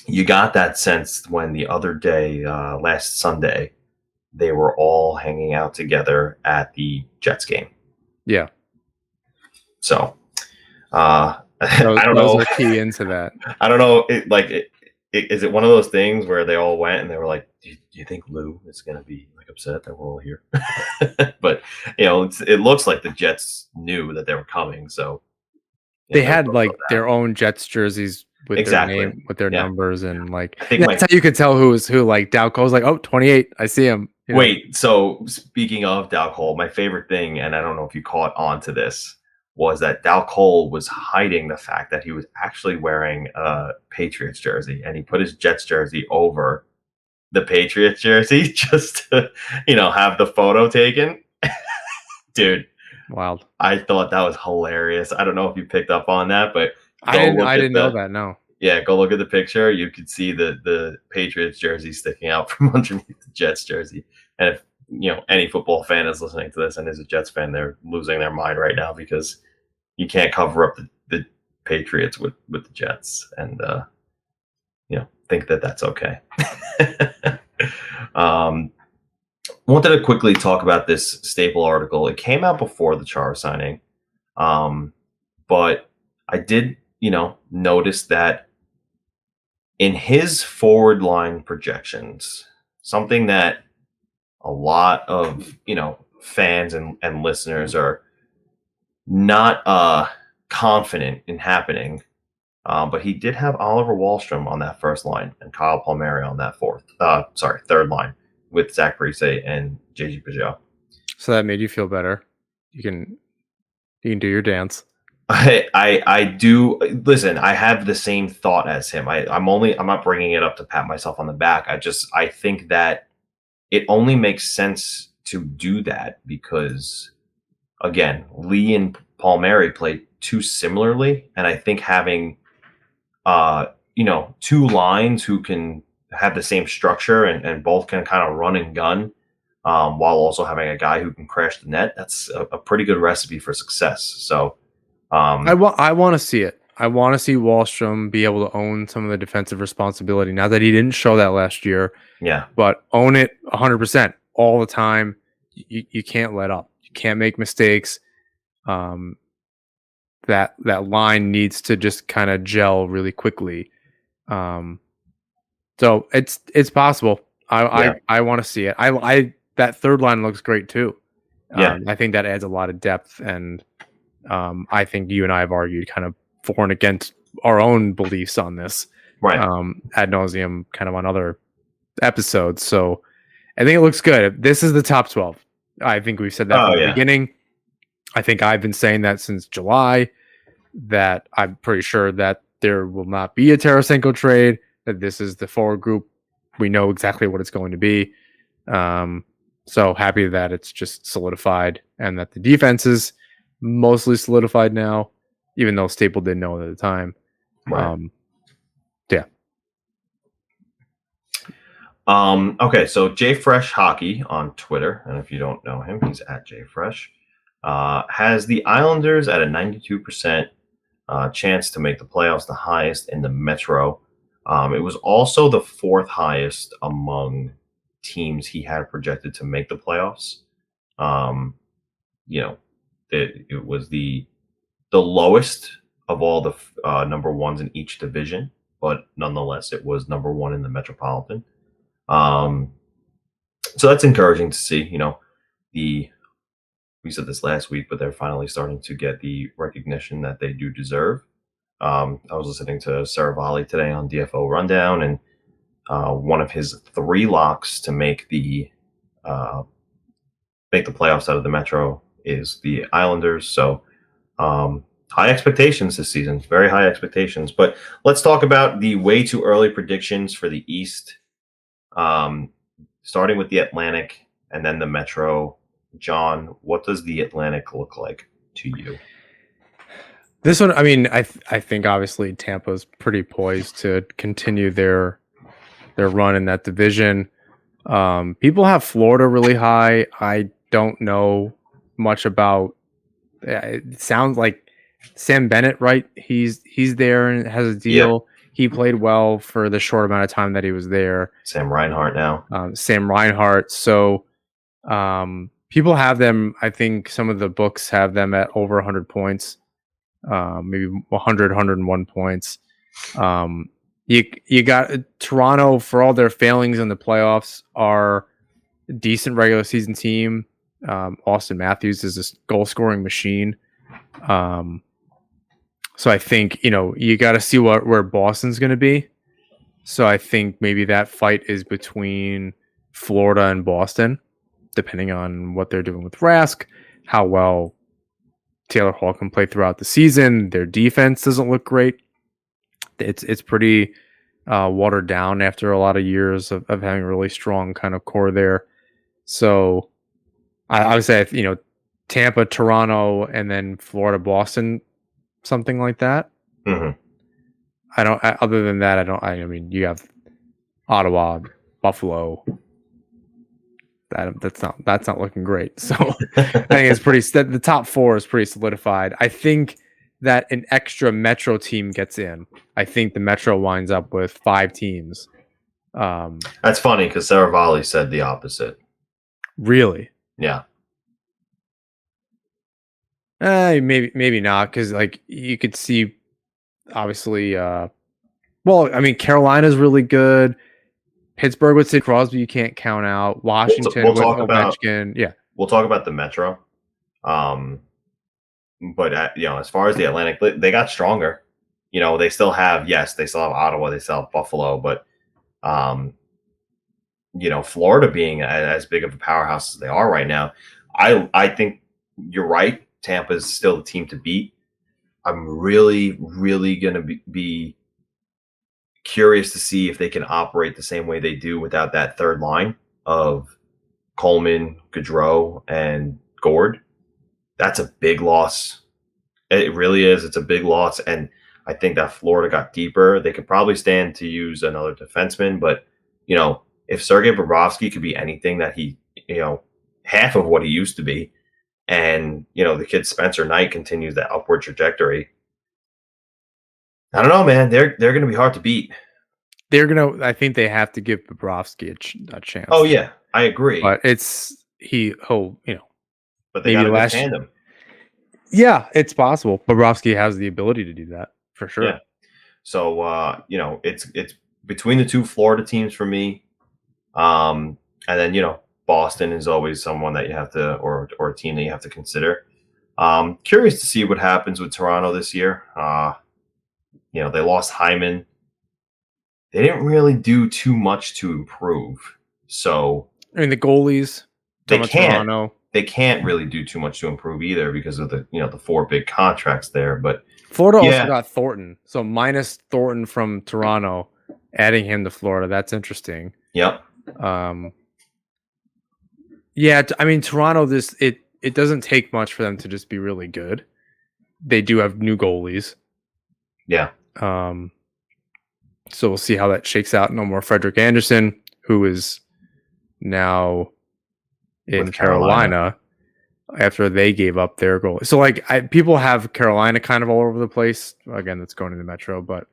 You got that sense when the other day, last Sunday, they were all hanging out together at the Jets game. Yeah. So, I don't know. Those are key into that. I don't know. Is it one of those things where they all went and they were like, do you think Lou is going to be like upset that we're all here? But, it looks like the Jets knew that they were coming. So they had like their own Jets jerseys with their name, with their numbers. And that's how you could tell who was who. Like Dal Cole's like, oh, 28. I see him. Wait, so speaking of Dal Cole, my favorite thing, and I don't know if you caught on to this, was that Dal Cole was hiding the fact that he was actually wearing a Patriots jersey, and he put his Jets jersey over the Patriots jersey just to, have the photo taken. Dude, wild. I thought that was hilarious. I don't know if you picked up on that, but I didn't know that. No. Yeah, go look at the picture. You could see the Patriots jersey sticking out from underneath the Jets jersey. And if any football fan is listening to this and is a Jets fan, they're losing their mind right now because you can't cover up the Patriots with the Jets and think that that's okay. Wanted to quickly talk about this Staple article. It came out before the Chara signing, but I did notice that in his forward line projections, something that a lot of fans and listeners are not confident in happening, but he did have Oliver Wahlstrom on that first line and Kyle Palmieri on that third line with Zach Parise and JG Peugeot. So that made you feel better. You can do your dance. I do. Listen, I have the same thought as him. I'm not bringing it up to pat myself on the back. I think that it only makes sense to do that because, again, Lee and Palmieri play too similarly, and I think having two lines who can have the same structure and both can kind of run and gun while also having a guy who can crash the net. That's a pretty good recipe for success. So I want to see it. I want to see Wahlstrom be able to own some of the defensive responsibility. Now that he didn't show that last year, but own it 100% all the time. You can't let up. You can't make mistakes. That line needs to just kind of gel really quickly. So it's possible. I want to see it. I that third line looks great too. I think that adds a lot of depth, and I think you and I have argued kind of for and against our own beliefs on this, right? Ad nauseum, kind of on other episodes. So I think it looks good. This is the top 12. I think we've said that from the beginning. I think I've been saying that since July, that I'm pretty sure that there will not be a Tarasenko trade, that this is the forward group. We know exactly what it's going to be. So happy that it's just solidified and that the defense is mostly solidified now, even though Staple didn't know it at the time. Right. Okay, so JFresh Hockey on Twitter, and if you don't know him, he's at JFresh, has the Islanders at a 92% chance to make the playoffs, the highest in the Metro. It was also the fourth highest among teams he had projected to make the playoffs. It was the lowest of all the number ones in each division, but nonetheless, it was number one in the Metropolitan. So that's encouraging to see. We said this last week, but they're finally starting to get the recognition that they do deserve. I was listening to Saravalli today on DFO Rundown, and one of his 3 locks to make the playoffs out of the Metro is the Islanders. So high expectations this season, very high expectations. But let's talk about the way too early predictions for the East, starting with the Atlantic and then the Metro. John, what does the Atlantic look like to you? This one, I mean, I think obviously Tampa's pretty poised to continue their run in that division. People have Florida really high. I don't know much about. It sounds like Sam Bennett, right? He's there and has a deal. Yep. He played well for the short amount of time that he was there. Sam Reinhart now. Sam Reinhart. So people have them. I think some of the books have them at over 100 points. Maybe 100, 101 points. You got Toronto, for all their failings in the playoffs, are a decent regular season team. Austin Matthews is a goal scoring machine. So I think, you got to see where Boston's going to be. So I think maybe that fight is between Florida and Boston, depending on what they're doing with Rask, how well Taylor Hall can play throughout the season. Their defense doesn't look great. It's pretty watered down after a lot of years of having a really strong kind of core there. So I would say, Tampa, Toronto, and then Florida, Boston, something like that. Mm-hmm. Other than that, I mean, you have Ottawa, Buffalo. That's not looking great. So I think it's the top 4 is pretty solidified. I think that an extra Metro team gets in. I think the Metro winds up with 5 teams. That's funny because Saravalli said the opposite. Really? Yeah. Maybe not, because you could see, obviously. Carolina's really good. Pittsburgh with Sid Crosby, you can't count out. Washington with Ovechkin. We'll talk about the Metro. But as far as the Atlantic, they got stronger. They still have Ottawa, they still have Buffalo, but Florida being as big of a powerhouse as they are right now, I think you're right. Tampa is still the team to beat. I'm really, really gonna be curious to see if they can operate the same way they do without that third line of Coleman, Gaudreau, and Gord. That's a big loss. It really is. It's a big loss. And I think that Florida got deeper. They could probably stand to use another defenseman. But, if Sergei Bobrovsky could be anything that he half of what he used to be. And, the kid Spencer Knight continues that upward trajectory. I don't know, man. They're going to be hard to beat. I think they have to give Bobrovsky a chance. Oh, yeah. I agree. But but they got a good tandem. Yeah, it's possible. Bobrovsky has the ability to do that for sure. Yeah. So, it's between the two Florida teams for me. And then, Boston is always someone that you have to, or a team that you have to consider. Curious to see what happens with Toronto this year. They lost Hyman. They didn't really do too much to improve. So, I mean, the goalies, Toronto. They can't really do too much to improve either because of the 4 big contracts there. But Florida also got Thornton. So minus Thornton from Toronto, adding him to Florida. That's interesting. Yep. Yeah, I mean, Toronto, it doesn't take much for them to just be really good. They do have new goalies. Yeah. So we'll see how that shakes out. No more Frederik Andersen, who is now in Carolina after they gave up their goal. So people have Carolina kind of all over the place. Again, that's going to the Metro, but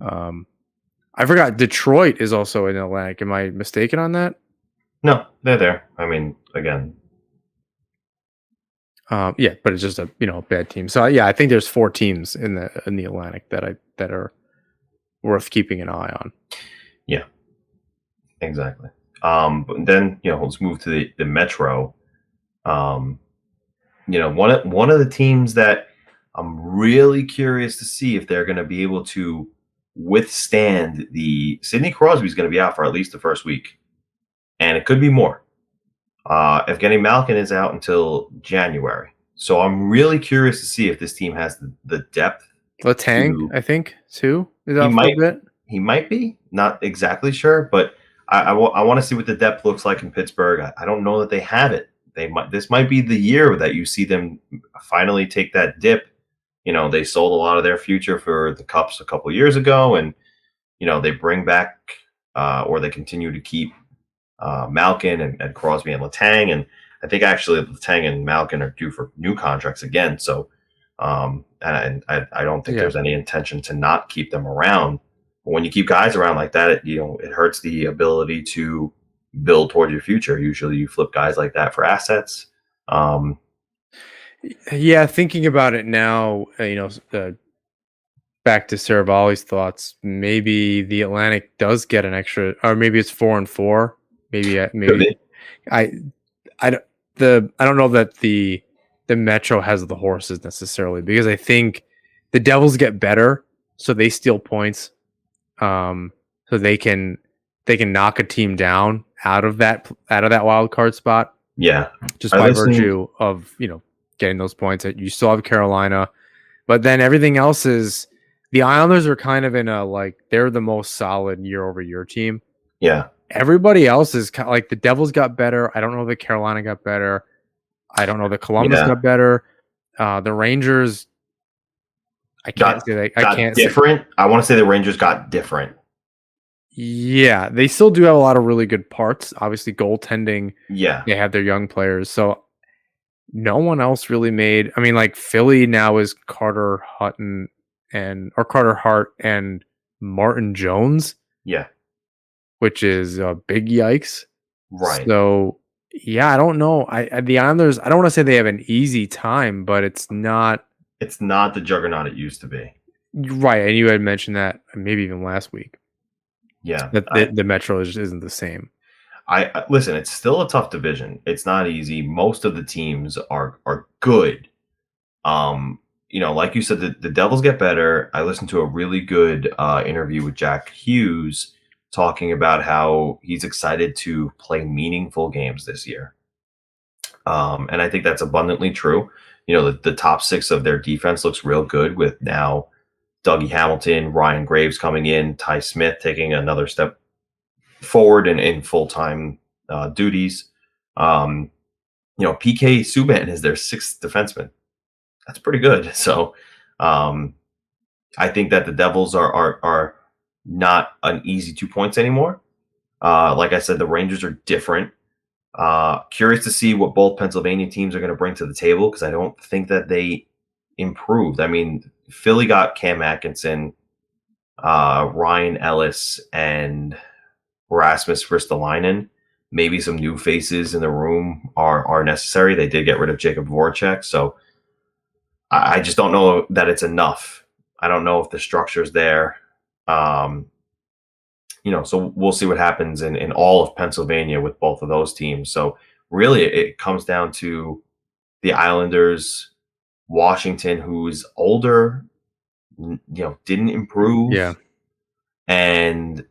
I forgot Detroit is also in Atlantic. Am I mistaken on that? No, they're there. I mean, again. Yeah, but it's just a bad team. So yeah, I think there's 4 teams in the Atlantic that are worth keeping an eye on. Yeah, exactly. But then let's move to the Metro. One of the teams that I'm really curious to see if they're going to be able to withstand Sidney Crosby's going to be out for at least the first week, and it could be more. Evgeny Malkin is out until January, so I'm really curious to see if this team has the depth. Letang, I think, too, is out for a bit. He might be, not exactly sure, but I want to see what the depth looks like in Pittsburgh. I don't know that they have it. This might be the year that you see them finally take that dip. They sold a lot of their future for the Cups a couple of years ago, and they bring back or they continue to keep Malkin and Crosby and Letang, and I think actually Letang and Malkin are due for new contracts again. So, and I don't think there's any intention to not keep them around. But when you keep guys around like that, it hurts the ability to build toward your future. Usually, you flip guys like that for assets. Yeah, thinking about it now, back to Saravalli's thoughts. Maybe the Atlantic does get an extra, or maybe it's 4-4. Maybe I don't know that the Metro has the horses necessarily, because I think the Devils get better, so they steal points, so they can knock a team down out of that wild card spot. Yeah, just by virtue of getting those points. You still have Carolina, but then everything else is the Islanders are kind of in they're the most solid year-over-year team. Yeah. Everybody else is kind of the Devils got better. I don't know that Carolina got better. I don't know that Columbus got better. The Rangers, I can't say different. I want to say the Rangers got different. Yeah, they still do have a lot of really good parts. Obviously, goaltending. Yeah, they have their young players. So no one else really made. I mean, Philly now is Carter Hart and Martin Jones. Yeah. Which is a big yikes. Right. So, yeah, I don't know. The Islanders, I don't want to say they have an easy time, but it's not. It's not the juggernaut it used to be. Right, and you had mentioned that maybe even last week. Yeah. That the Metro just isn't the same. I listen, it's still a tough division. It's not easy. Most of the teams are good. Like you said, the Devils get better. I listened to a really good interview with Jack Hughes talking about how he's excited to play meaningful games this year. And I think that's abundantly true. The top 6 of their defense looks real good with now Dougie Hamilton, Ryan Graves coming in, Ty Smith taking another step forward in full-time duties. PK Subban is their 6th defenseman. That's pretty good. So I think that the Devils are not an easy 2 points anymore. Like I said, the Rangers are different. Curious to see what both Pennsylvania teams are going to bring to the table because I don't think that they improved. I mean, Philly got Cam Atkinson, Ryan Ellis, and Rasmus Ristolainen. Maybe some new faces in the room are necessary. They did get rid of Jacob Voracek, so I just don't know that it's enough. I don't know if the structure's there. So we'll see what happens in all of Pennsylvania with both of those teams. So really it comes down to the Islanders, Washington, who's older, didn't improve. Yeah. And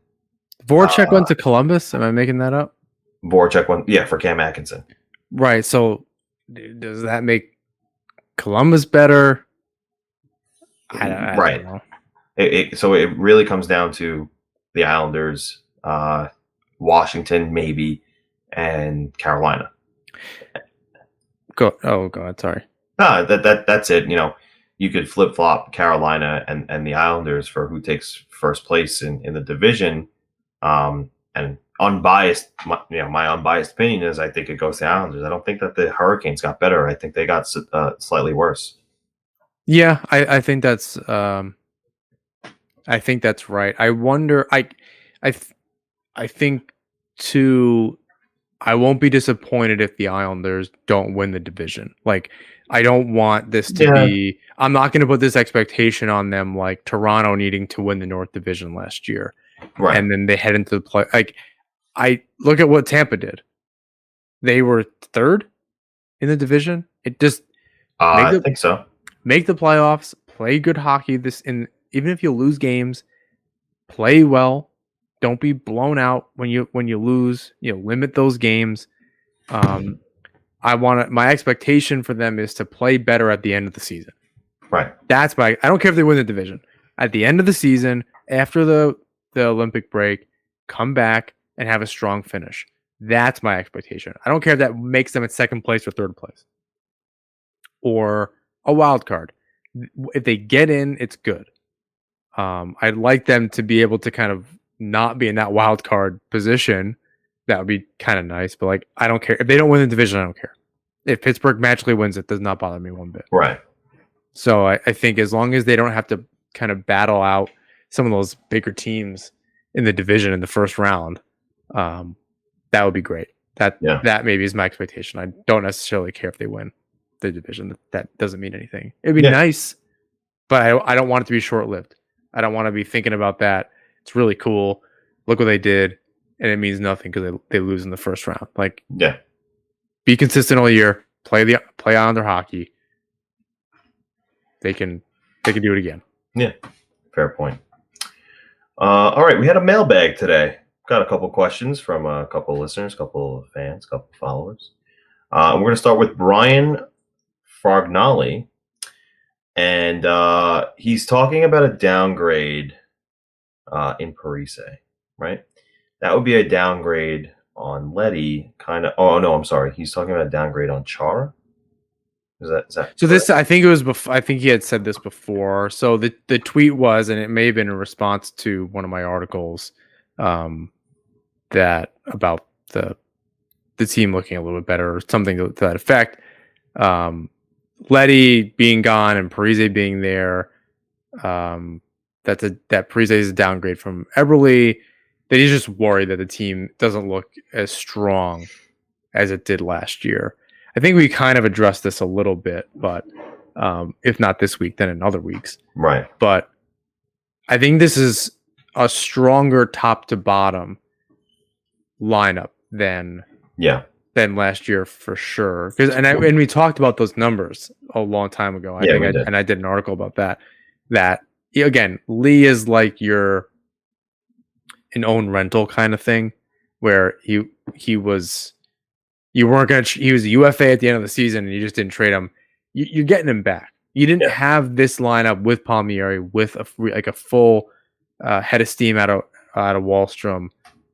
Voracek went to Columbus. Am I making that up? Voracek went, for Cam Atkinson. Right. So does that make Columbus better? I don't know. So it really comes down to the Islanders, Washington maybe, and Carolina. Go ahead. Sorry. No, that's it. You could flip flop Carolina and the Islanders for who takes first place in the division. And unbiased, my unbiased opinion is I think it goes to the Islanders. I don't think that the Hurricanes got better. I think they got slightly worse. Yeah, I think that's right. I wonder. I think too. I won't be disappointed if the Islanders don't win the division. Like, I don't want this to be. I'm not going to put this expectation on them like Toronto needing to win the North Division last year, right? And then they head into the play. Like, I look at what Tampa did. They were third in the division. It just I think so. Make the playoffs, play good hockey. Even if you lose games, play well. Don't be blown out when you lose. Limit those games. My expectation for them is to play better at the end of the season. Right. That's I don't care if they win the division. At the end of the season, after the Olympic break, come back and have a strong finish. That's my expectation. I don't care if that makes them at second place or third place. Or a wild card. If they get in, it's good. I'd like them to be able to kind of not be in that wild card position. That would be kind of nice. But like, I don't care if they don't win the division. I don't care. If Pittsburgh magically wins, it does not bother me one bit. Right. So I think as long as they don't have to kind of battle out some of those bigger teams in the division in the first round, that would be great. That maybe is my expectation. I don't necessarily care if they win the division. That doesn't mean anything. It'd be nice, but I don't want it to be short-lived. I don't want to be thinking about that. It's really cool. Look what they did, and it means nothing because they lose in the first round. Like, be consistent all year. Play on their hockey. They can do it again. Yeah, fair point. All right, we had a mailbag today. Got a couple questions from a couple listeners, couple of fans, couple of followers. We're going to start with Brian Fargnoli, and he's talking about a downgrade in Parise, right? That would be a downgrade on Leddy, kind of. Oh no, I'm sorry. He's talking about a downgrade on Chara. Is that so? Correct? This, I think it was before. I think he had said this before. So the tweet was, and it may have been in response to one of my articles, that about the team looking a little bit better or something to that effect. Leddy being gone and Parise being there, that Parise is a downgrade from Eberle. That he's just worried that the team doesn't look as strong as it did last year. I think we kind of addressed this a little bit, but if not this week, then in other weeks. Right. But I think this is a stronger top to bottom lineup than last year for sure. And we talked about those numbers a long time ago. I did an article about that. That again, Lee is like an own rental kind of thing, where he was a UFA at the end of the season and you just didn't trade him. You're getting him back. You didn't have this lineup with Palmieri with a full head of steam out of Wahlstrom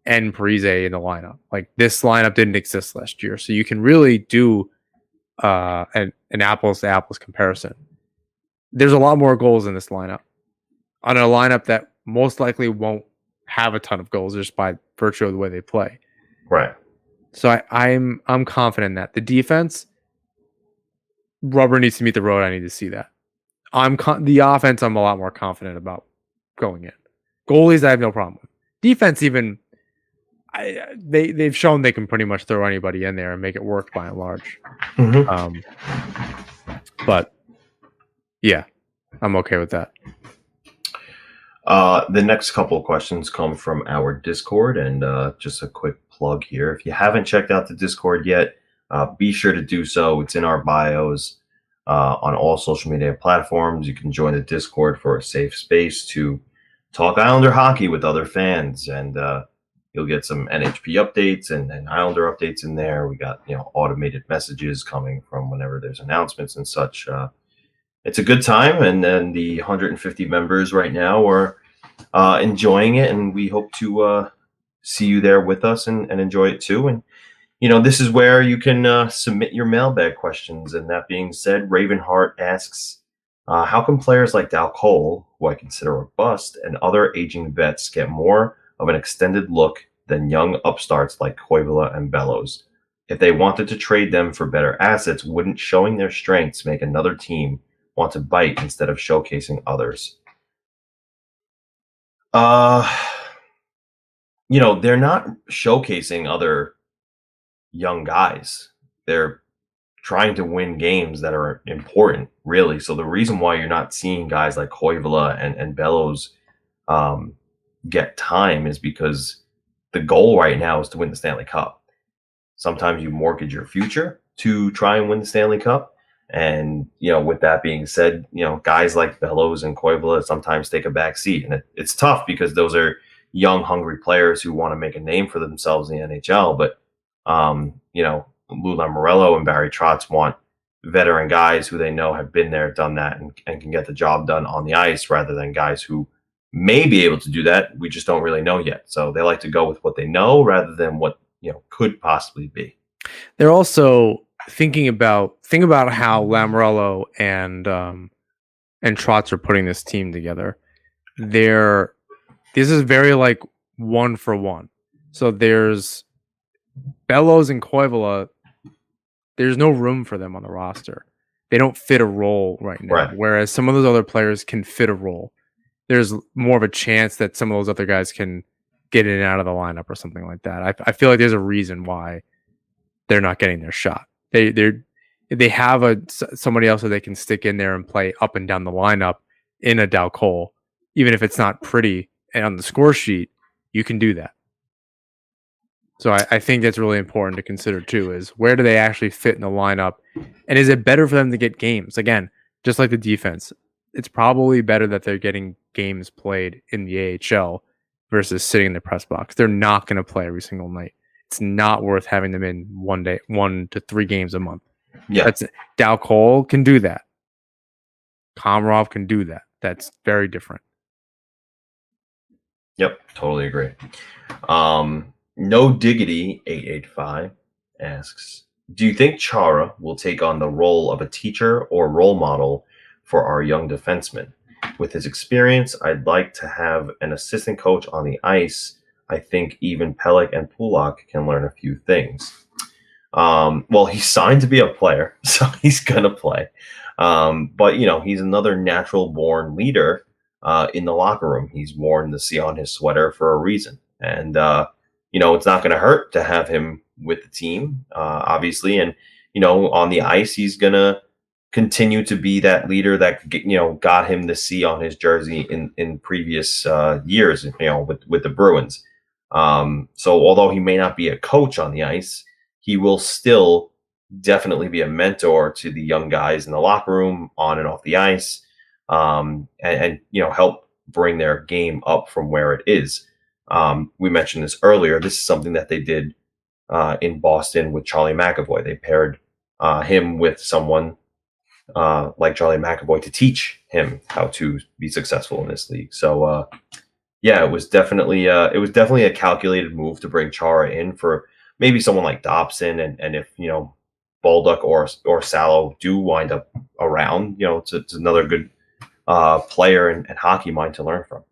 and Parise in the lineup. Like, this lineup didn't exist last year, so you can really do an apples to apples comparison. There's a lot more goals in this lineup, on a lineup that most likely won't have a ton of goals just by virtue of the way they play. Right. So I'm confident that the defense, rubber needs to meet the road. I need to see that. The offense, I'm a lot more confident about going in. Goalies, I have no problem with. Defense, even they've shown they can pretty much throw anybody in there and make it work by and large. But yeah, I'm okay with that. The next couple of questions come from our Discord, and just a quick plug here. If you haven't checked out the Discord yet, be sure to do so. It's in our bios on all social media platforms. You can join the Discord for a safe space to talk Islander hockey with other fans, and you'll get some NHP updates and Islander updates in there. We got automated messages coming from whenever there's announcements and such. It's a good time, and then the 150 members right now are enjoying it, and we hope to see you there with us and enjoy it too. And this is where you can submit your mailbag questions. And that being said, Ravenheart asks, how can players like Dal Cole, who I consider a bust, and other aging vets get more of an extended look than young upstarts like Koivula and Bellows? If they wanted to trade them for better assets, wouldn't showing their strengths make another team want to bite instead of showcasing others? They're not showcasing other young guys. They're trying to win games that are important, really. So the reason why you're not seeing guys like Koivula and Bellows get time is because the goal right now is to win the Stanley Cup. Sometimes you mortgage your future to try and win the Stanley Cup. And, with that being said, guys like Bellows and Koivula sometimes take a back seat. And it's tough because those are young, hungry players who want to make a name for themselves in the NHL. But, Lou Lamoriello and Barry Trotz want veteran guys who they know have been there, done that, and can get the job done on the ice, rather than guys who may be able to do that. We just don't really know yet. So they like to go with what they know rather than what, could possibly be. They're also think about how Lamoriello and Trotz are putting this team together. This is very like 1-for-1. So there's Bellows and Koivula. There's no room for them on the roster. They don't fit a role right now. Right. Whereas some of those other players can fit a role. There's more of a chance that some of those other guys can get in and out of the lineup or something like that. I feel like there's a reason why they're not getting their shot. They have somebody else that they can stick in there and play up and down the lineup in a Dal Cole, even if it's not pretty and on the score sheet, you can do that. So I think that's really important to consider too, is where do they actually fit in the lineup? And is it better for them to get games? Again, just like the defense, it's probably better that they're getting games played in the AHL versus sitting in the press box. They're not going to play every single night. It's not worth having them in 1 to 3 games a month. Yeah. Dal Cole can do that. Komarov can do that. That's very different. Yep, totally agree. No Diggity 885 asks, do you think Chara will take on the role of a teacher or role model for our young defensemen? With his experience, I'd like to have an assistant coach on the ice. I think even Pelech and Pulak can learn a few things. Well, he's signed to be a player, so he's going to play. But, he's another natural-born leader in the locker room. He's worn the C on his sweater for a reason. And, it's not going to hurt to have him with the team, obviously. And, on the ice, he's going to continue to be that leader that, got him the C on his jersey in previous years, with the Bruins. So although he may not be a coach on the ice, he will still definitely be a mentor to the young guys in the locker room, on and off the ice, and help bring their game up from where it is. We mentioned this earlier. This is something that they did in Boston with Charlie McAvoy. They paired him with someone like Charlie McAvoy to teach him how to be successful in this league. So, it was definitely a calculated move to bring Chara in for maybe someone like Dobson, and if Baldock or Salo do wind up around, it's another good player and hockey mind to learn from.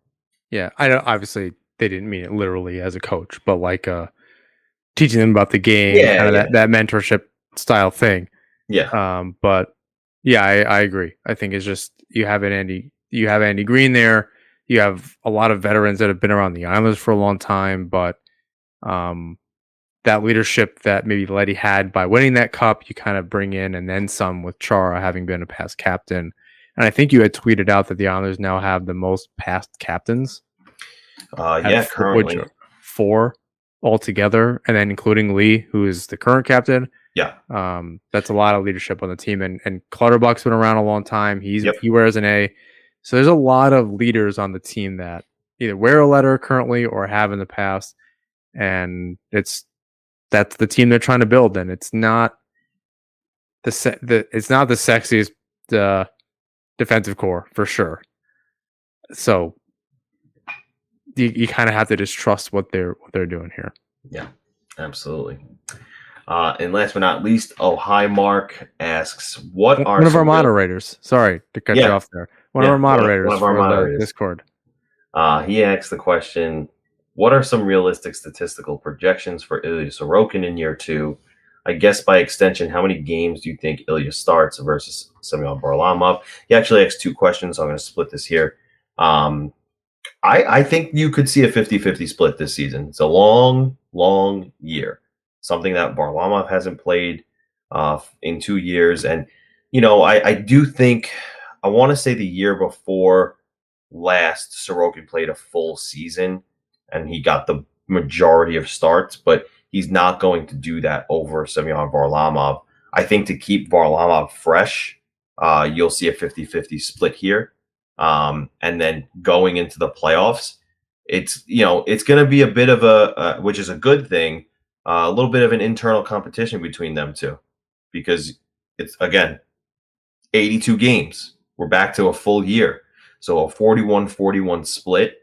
Yeah, I know. Obviously, they didn't mean it literally as a coach, but like teaching them about the game, that mentorship style thing. Yeah. But yeah, I agree. I think it's just you have Andy Green there. You have a lot of veterans that have been around the Islanders for a long time, but that leadership that maybe Leddy had by winning that cup, you kind of bring in, and then some with Chara having been a past captain. And I think you had tweeted out that the Islanders now have the most past captains. Currently 4 altogether, and then including Lee, who is the current captain. Yeah. That's a lot of leadership on the team. And Clutterbuck's been around a long time. He wears an A. So there's a lot of leaders on the team that either wear a letter currently or have in the past. And that's the team they're trying to build. And it's not it's not the sexiest defensive core for sure. So you kind of have to just trust what they're doing here. Yeah, absolutely. And last but not least, Hi Mark asks, "What are one of our moderators?" Sorry to cut you off there. One of our moderators for the Discord. He asked the question, "What are some realistic statistical projections for Ilya Sorokin in year 2? I guess by extension, how many games do you think Ilya starts versus Semyon Varlamov?" He actually asked 2 questions, so I'm going to split this here. I think you could see a 50-50 split this season. It's a long, long year. Something that Varlamov hasn't played in 2 years. And, I do think, I want to say the year before last, Sorokin played a full season and he got the majority of starts, but he's not going to do that over Semyon Varlamov. I think to keep Varlamov fresh, you'll see a 50-50 split here. And then going into the playoffs, it's going to be a bit of a which is a good thing, a little bit of an internal competition between them two, because it's, again, 82 games. We're back to a full year. So a 41-41 split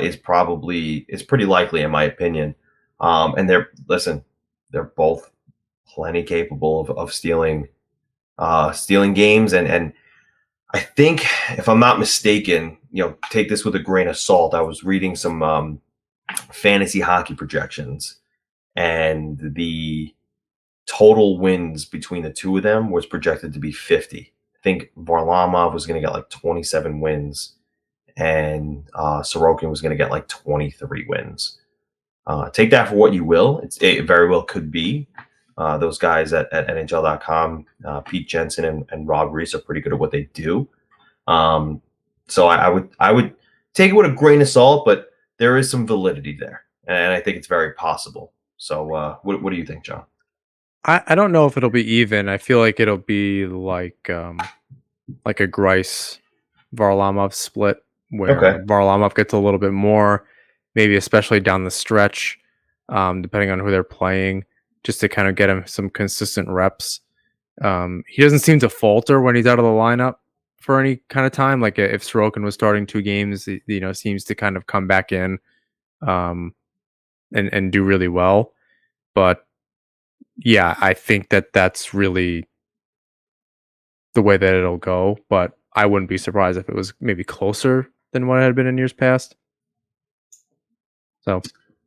is pretty likely, in my opinion. And they're both plenty capable of stealing games. And I think, if I'm not mistaken, take this with a grain of salt. I was reading some fantasy hockey projections, and the total wins between the two of them was projected to be 50. I think Varlamov was going to get like 27 wins, and Sorokin was going to get like 23 wins. Take that for what you will. It very well could be. Those guys at NHL.com, Pete Jensen and Rob Reese, are pretty good at what they do. So I would take it with a grain of salt, but there is some validity there, and I think it's very possible. So what do you think, John? I don't know if it'll be even. I feel like it'll be like a Grice Varlamov split, where Varlamov gets a little bit more, maybe especially down the stretch, depending on who they're playing, just to kind of get him some consistent reps. He doesn't seem to falter when he's out of the lineup for any kind of time. Like if Sorokin was starting 2 games, seems to kind of come back in and do really well. But yeah, I think that's really the way that it'll go. But I wouldn't be surprised if it was maybe closer than what it had been in years past. So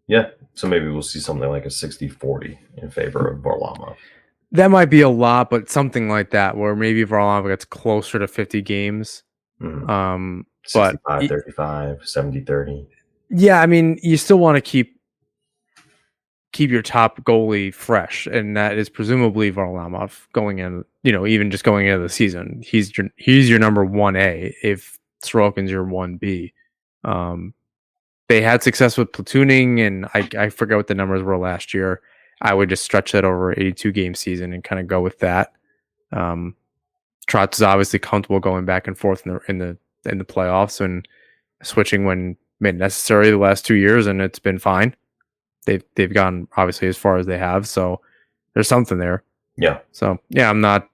yeah, so maybe we'll see something like a 60-40 in favor of Varlamov. That might be a lot, but something like that, where maybe Varlamov gets closer to 50 games. 65-35, 70-30. Yeah, I mean, you still want to keep your top goalie fresh, and that is presumably Varlamov going in. Even just going into the season, he's your number 1A if Sorokin's your 1B. They had success with platooning, and I forget what the numbers were last year. I would just stretch that over 82 game season and kind of go with that. Trotz is obviously comfortable going back and forth in the playoffs and switching when made necessary the last 2 years, and it's been fine. They've gone obviously as far as they have, so there's something there. Yeah. So yeah, I'm not.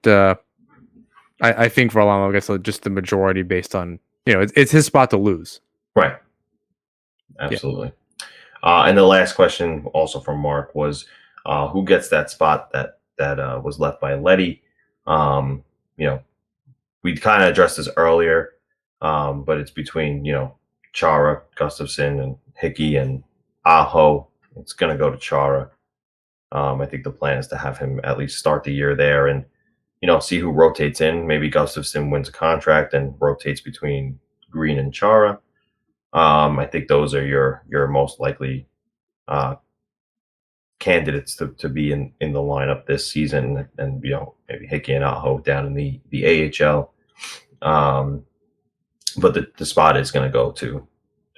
I think Varlamov gets just the majority based on it's his spot to lose. Right. Absolutely. Yeah. And the last question, also from Mark, was who gets that spot that was left by Leddy? We kind of addressed this earlier, but it's between Chara, Gustafsson, and Hickey and Aho. It's going to go to Chara. I think the plan is to have him at least start the year there and, see who rotates in. Maybe Gustafsson wins a contract and rotates between Green and Chara. I think those are your most likely candidates to be in the lineup this season, and maybe Hickey and Aho down in the AHL. But the spot is going to go to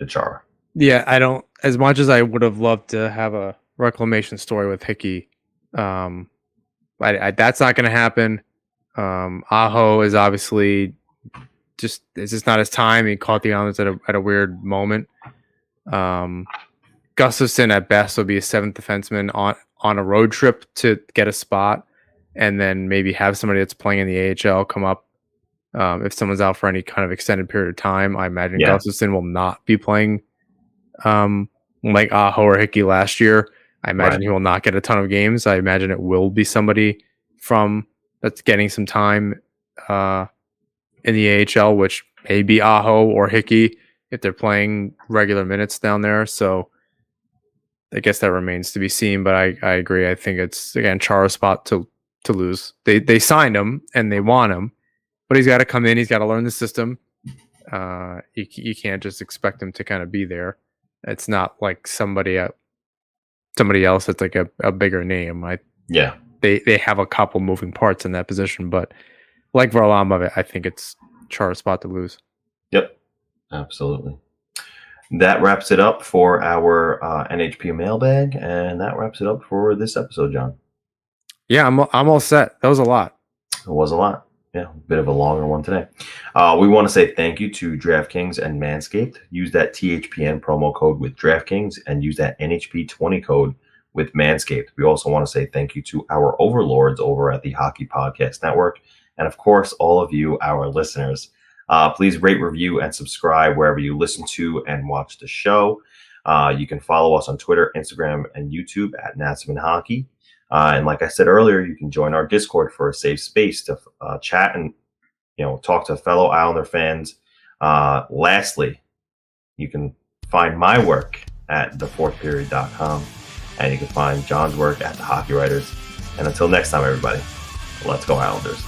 Chara. Yeah, I don't. As much as I would have loved to have a reclamation story with Hickey, that's not going to happen. Aho is obviously it's just not his time. He caught the Islanders at a weird moment. Gustafsson at best will be a seventh defenseman on a road trip to get a spot, and then maybe have somebody that's playing in the AHL come up. If someone's out for any kind of extended period of time, I imagine Gustafsson will not be playing like Aho or Hickey last year. I imagine he will not get a ton of games. I imagine it will be somebody that's getting some time in the AHL, which may be Aho or Hickey if they're playing regular minutes down there. So I guess that remains to be seen, but I agree. I think it's, again, Chara's spot to lose. They signed him and they want him, but he's got to come in. He's got to learn the system. You can't just expect him to kind of be there. It's not like somebody else that's like a bigger name. They have a couple moving parts in that position, but like Varlamov, I think it's Chara's spot to lose. Yep, absolutely. That wraps it up for our NHP mailbag, and that wraps it up for this episode, John. Yeah, I'm all set. That was a lot. It was a lot. Yeah, a bit of a longer one today. We want to say thank you to DraftKings and Manscaped. Use that THPN promo code with DraftKings and use that NHP20 code with Manscaped. We also want to say thank you to our overlords over at the Hockey Podcast Network. And of course, all of you, our listeners. Please rate, review, and subscribe wherever you listen to and watch the show. You can follow us on Twitter, Instagram, and YouTube at Nasserman Hockey. And like I said earlier, you can join our Discord for a safe space to chat and talk to fellow Islander fans. Lastly, you can find my work at thefourthperiod.com, and you can find John's work at the Hockey Writers. And until next time, everybody, let's go Islanders.